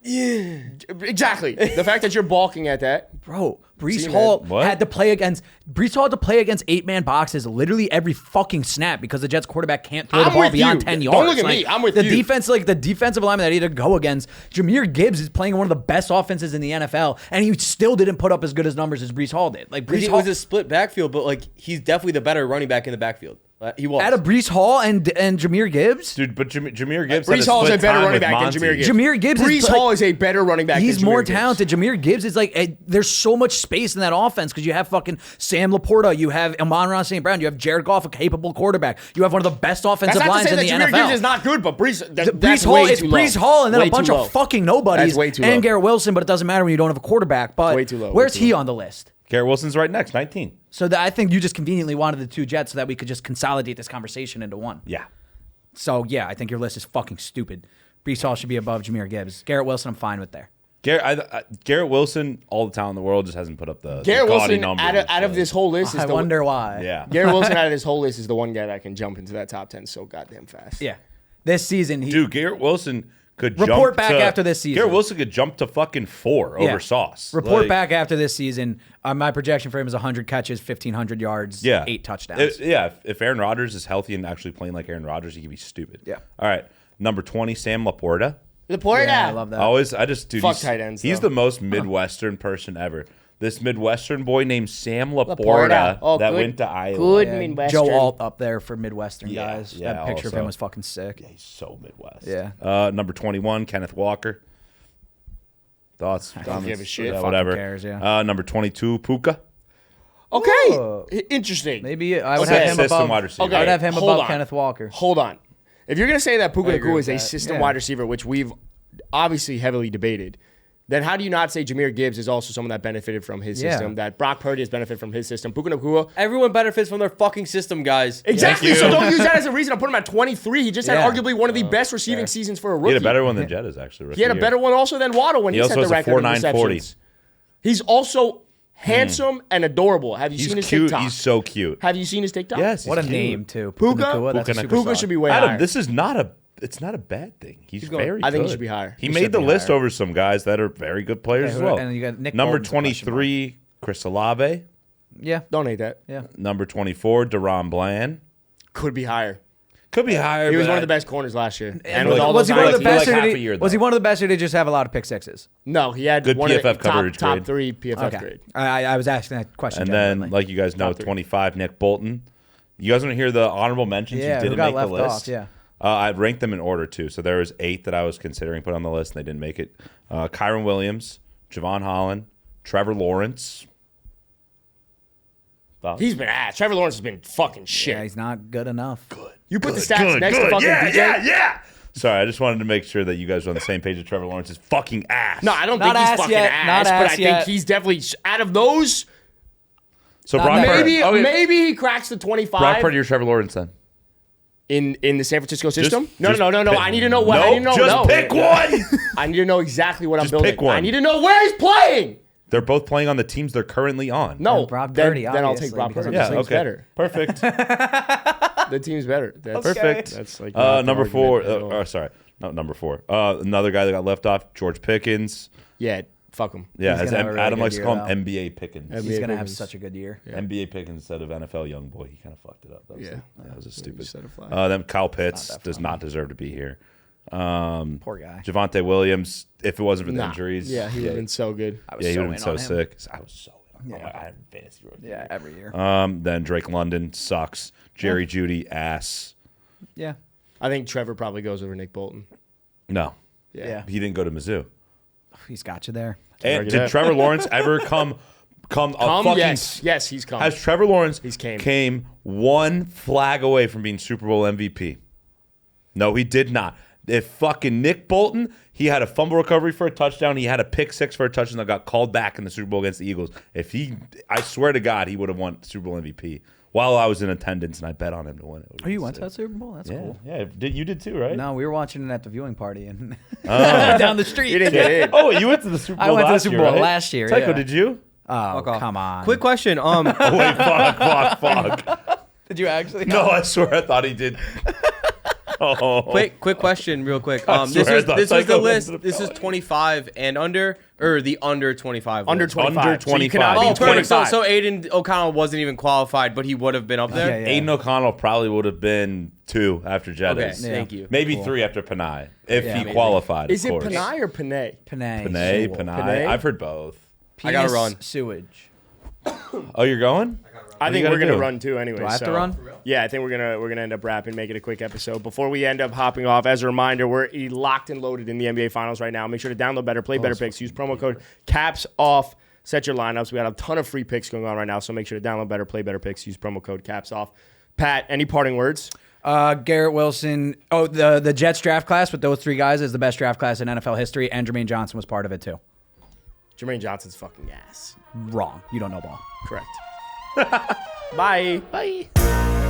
B: Yeah, exactly. The fact that you're balking at that.
A: Bro, Brees
B: See,
A: Hall
B: man.
C: What?
A: had to play against 8-man boxes literally every fucking snap because the Jets quarterback can't throw the
B: I'm
A: ball
B: with
A: beyond
B: you.
A: 10
B: Don't
A: yards.
B: look at me. I'm with
A: the
B: you.
A: defense, like the defensive lineman that he had to go against. Jahmyr Gibbs is playing one of the best offenses in the NFL, and he still didn't put up as good as numbers as Brees Hall did. Like
D: Because
A: Brees
D: it
A: Hall,
D: was a split backfield, but like he's definitely the better running back in the backfield. He was.
A: Out of Breece Hall and Jahmyr Gibbs?
C: Dude, but Jahmyr Gibbs.
B: Breece Hall is a better running back than Jahmyr Gibbs.
A: Jahmyr Gibbs
B: Breece Hall is a better running back than Jahmyr
A: He's
B: Gibbs.
A: more talented. Jahmyr Gibbs is like, there's so much space in that offense because you have fucking Sam Laporta, you have Amon-Ra St. Brown, you have Jared Goff, a capable quarterback. You have one of the best offensive
B: That's not
A: lines
B: to
A: in
B: say
A: the
B: that
A: NFL.
B: Jahmyr Gibbs is not good, but
A: Breece Hall, it's Breece Hall and then a bunch of fucking nobodies
B: That's way too
A: and
B: low.
A: Garrett Wilson, but it doesn't matter when you don't have a quarterback. But
B: way too low,
A: where's
B: way too
A: he
B: low.
A: on the list?
C: Garrett Wilson's right next, 19.
A: So I think you just conveniently wanted the two Jets so that we could just consolidate this conversation into one.
C: Yeah.
A: So, yeah, I think your list is fucking stupid. Breece Hall should be above Jahmyr Gibbs. Garrett Wilson, I'm fine with there.
C: Garrett Wilson, all the talent in the world, just hasn't put up the
B: Garrett
C: gaudy
B: Wilson
C: numbers.
B: out of this whole list is
A: I
B: the
A: wonder why.
C: Yeah.
B: Garrett Wilson out of this whole list is the one guy that can jump into that top 10 so goddamn fast.
A: Yeah. This season,
C: Dude, Garrett Wilson could
A: Report
C: jump
A: back
C: to,
A: after this season.
C: Garrett Wilson could jump to fucking 4
A: Yeah.
C: over Sauce.
A: Report
C: Like,
A: back after this season. My projection for him is 100 catches, 1,500 yards,
C: Yeah.
A: 8 touchdowns.
C: If Aaron Rodgers is healthy and actually playing like Aaron Rodgers, he could be stupid.
A: Yeah.
C: All right. Number 20, Sam Laporta.
B: Laporta.
A: Yeah, I love that.
C: Dude,
B: Fuck tight ends,
C: he's
B: though.
C: the most Midwestern person ever. This Midwestern boy named Sam Laporta,
B: Laporta. Oh,
C: that
B: good-
C: went to Iowa.
B: good
A: Yeah,
B: Midwestern.
A: Joe Alt up there for Midwestern
C: Yeah,
A: guys.
C: yeah,
A: That picture of
C: also.
A: him was fucking sick.
C: Yeah, he's so Midwest.
A: Yeah.
C: Number 21, Kenneth Walker. Thoughts?
B: don't give a shit.
C: Yeah,
A: Fucking
C: whatever.
A: cares, yeah.
C: Number 22, Puka.
B: Okay.
A: Whoa.
B: Interesting.
A: Maybe I would
B: Okay.
A: have him
C: System
A: above.
C: wide receiver.
B: Okay.
A: I would have him
B: Hold
A: above
B: on.
A: Kenneth Walker.
B: Hold on. If you're going to say that Puka
A: I agree
B: Nacua
A: with
B: is a
A: that.
B: system
A: Yeah.
B: wide receiver, which we've obviously heavily debated, then how do you not say Jahmyr Gibbs is also someone that benefited from his
A: Yeah.
B: system, that Brock Purdy has benefited from his system? Puka Nacua.
D: Everyone benefits from their fucking system, guys.
B: Exactly.
C: you.
B: So don't use that as a reason to put him at 23. He just had
A: Yeah.
B: arguably one of the best receiving seasons for a rookie.
C: He had a better one than Jjettas, actually.
B: He had a better one also than Waddle when he,
C: He
B: set
C: also
B: the
C: has a
B: record in
C: 4.940.
B: receptions. He's also handsome and adorable. Have you
C: He's
B: seen his
C: cute.
B: TikTok?
C: He's so cute.
B: Have you seen his TikTok?
C: Yes.
A: What a
C: he's cute.
A: name, too.
B: Puka?
A: Nacua, that's a
C: Puka
A: superstar.
B: Puka should be way
C: Adam,
B: higher.
C: this is it's not a bad thing. He's very
B: I think he
C: good.
B: should be higher.
C: He
B: He
C: made
B: should
C: the
B: be
C: list
B: higher.
C: over some guys that are very good players
A: Yeah,
C: as well.
A: and you got Nick
C: Number
A: Bolton's a question
C: 23, Chris Olave.
A: Yeah.
B: Don't hate that.
A: Yeah.
C: Number 24, Deron Bland.
B: Could be higher.
C: Could be higher.
B: He was
C: but
B: one of the best corners last year. And
A: And
B: with all
A: was
B: those
A: he one of the
B: INTs,
A: best?
C: like
A: or
C: half
A: did
C: a
A: he-
C: year,
A: was he
C: though.
A: one of the best, or did he just have a lot of pick sixes?
B: No, he had
C: Good
B: one of the
C: PFF coverage
B: top
C: grade.
B: 3 PFF
A: Okay.
B: grade.
A: I was asking that question.
C: And then,
A: genuinely.
C: like you guys know,
B: Top three.
C: 25, Nick Bolton. You guys want to hear the honorable mentions
A: Yeah,
C: who
A: who
C: didn't
A: got
C: make the
A: left
C: list?
A: off, yeah.
C: I ranked them in order, too. So there was 8 that I was considering put on the list, and they didn't make it. Kyron Williams, Javon Holland, Trevor Lawrence. Thoughts?
B: He's been ass. Trevor Lawrence has been fucking shit.
A: yeah, he's not good enough. Good.
B: You put the stats next to fucking DJ.
C: Yeah. Sorry, I just wanted to make sure that you guys were on the same page with Trevor Lawrence's fucking ass.
B: No, I don't
A: Not
B: think he's
A: ass
B: fucking
A: yet,
B: ass,
A: not
B: but I
A: ass
B: think
A: yet.
B: he's definitely out of those.
C: So
A: Not
C: Brock
A: never.
C: Purdy.
B: Maybe he cracks the 25
C: Brock Purdy or Trevor Lawrence then?
B: in the San Francisco system.
C: Just
B: No.
C: pick-
B: I need to know what. I need to know.
C: Just
B: no.
C: pick one.
B: I need to know exactly what I'm
C: Just
B: building.
C: pick one.
B: I need to know where he's playing.
C: They're both playing on the teams they're currently on.
B: No,
A: And Brock
B: then,
A: Purdy,
B: then I'll take
A: obviously,
B: Brock
A: because
B: Purdy.
A: I'm
C: Yeah,
B: The team's
C: okay.
B: better.
C: Perfect.
B: The team's better. That's
C: Perfect.
B: That's like not the
C: Number 4.
B: argument at all.
C: Sorry. Not number 4. Another guy that got left off, George Pickens.
B: Yeah, fuck him.
C: Yeah,
A: He's
C: as
A: gonna have a really
C: Adam
A: good
C: likes to
A: year,
C: call
A: though.
C: him, NBA Pickens.
B: NBA
A: He's gonna have
B: Pickens.
A: such a good year.
C: NBA Pickens instead of NFL young boy. He kind of fucked it up. That was,
B: Yeah.
C: that was a stupid.
B: set a flag.
C: Then Kyle Pitts
A: that
C: does
A: funny.
C: not deserve to be here.
A: Poor guy.
C: Javonte Williams, if it wasn't for the
B: Nah.
C: injuries,
B: Yeah, he would have been so good.
A: I was
C: yeah, he
A: so
C: would have been
A: in
C: so
A: on him.
C: sick. I was so in.
A: Yeah.
C: I had fantasy rookie.
A: Yeah, every year.
C: Then Drake London sucks. Jerry Jeudy ass.
A: Yeah.
B: I think Trevor probably goes over Nick Bolton.
C: No,
A: Yeah.
C: he didn't go to Mizzou.
A: He's got you there.
C: And
B: argue
C: did
B: that.
C: Trevor Lawrence ever come a fucking?
B: Yes, he's come.
C: Has Trevor Lawrence
B: He's came.
C: came one flag away from being Super Bowl MVP? No, he did not. If fucking Nick Bolton, he had a fumble recovery for a touchdown. He had a pick 6 for a touchdown that got called back in the Super Bowl against the Eagles. I swear to God, he would have won Super Bowl MVP while I was in attendance and I bet on him to win it.
A: Oh, you went to that Super Bowl? That's
C: Yeah,
A: cool.
C: yeah. You did too, right?
A: No, we were watching it at the viewing party and down the street.
B: He didn't get in.
C: Oh, you went to the Super Bowl
A: I went to the
C: last
A: Super
C: year,
A: Bowl
C: right?
A: last year,
C: Tycho,
A: yeah.
C: did you?
A: Oh,
D: Fuck off.
A: come on.
D: Quick question.
C: Oh, wait, fuck.
A: Did you actually?
C: No, I swear I thought he did. Oh.
D: quick question, real quick.
C: I
D: This
C: swear I
D: is
C: thought
D: this was the
C: Psycho
D: list.
C: went to the
D: This is
C: felony.
D: 25 and under, or the under 25.
B: Under
D: list.
B: 25.
C: Under
B: So you cannot
C: 25.
B: be
D: Oh, perfect.
B: 25.
D: So Aiden O'Connell wasn't even qualified, but he would have been up there.
A: Yeah, yeah.
C: Aiden O'Connell probably would have been 2 after Jjettas.
D: Okay,
A: Yeah.
D: thank you.
C: Maybe 3 after Panay, if
A: Yeah,
C: he
A: maybe.
C: qualified.
B: Is
C: of
B: it
C: course.
B: Panay or Panay?
A: Panay.
C: Panay,
A: Sewell.
C: Panay.
B: Panay?
C: I've heard both.
D: I gotta
A: Penis
D: run.
A: Sewage.
C: Oh, you're going?
B: I think we're gonna run too anyway.
A: Do I have to run?
B: Yeah, I think we're gonna end up wrapping, make it a quick episode. Before we end up hopping off, as a reminder, we're locked and loaded in the NBA Finals right now. Make sure to download Better, play Better Picks, use promo code CAPSOFF, set your lineups. We got a ton of free picks going on right now, so make sure to download Better, play Better Picks, use promo code CAPSOFF. Pat, any parting words?
A: Garrett Wilson. Oh, the Jets draft class with those three guys is the best draft class in NFL history, and Jermaine Johnson was part of it too.
B: Jermaine Johnson's fucking ass.
A: Wrong. You don't know ball.
B: Correct. Bye. Bye.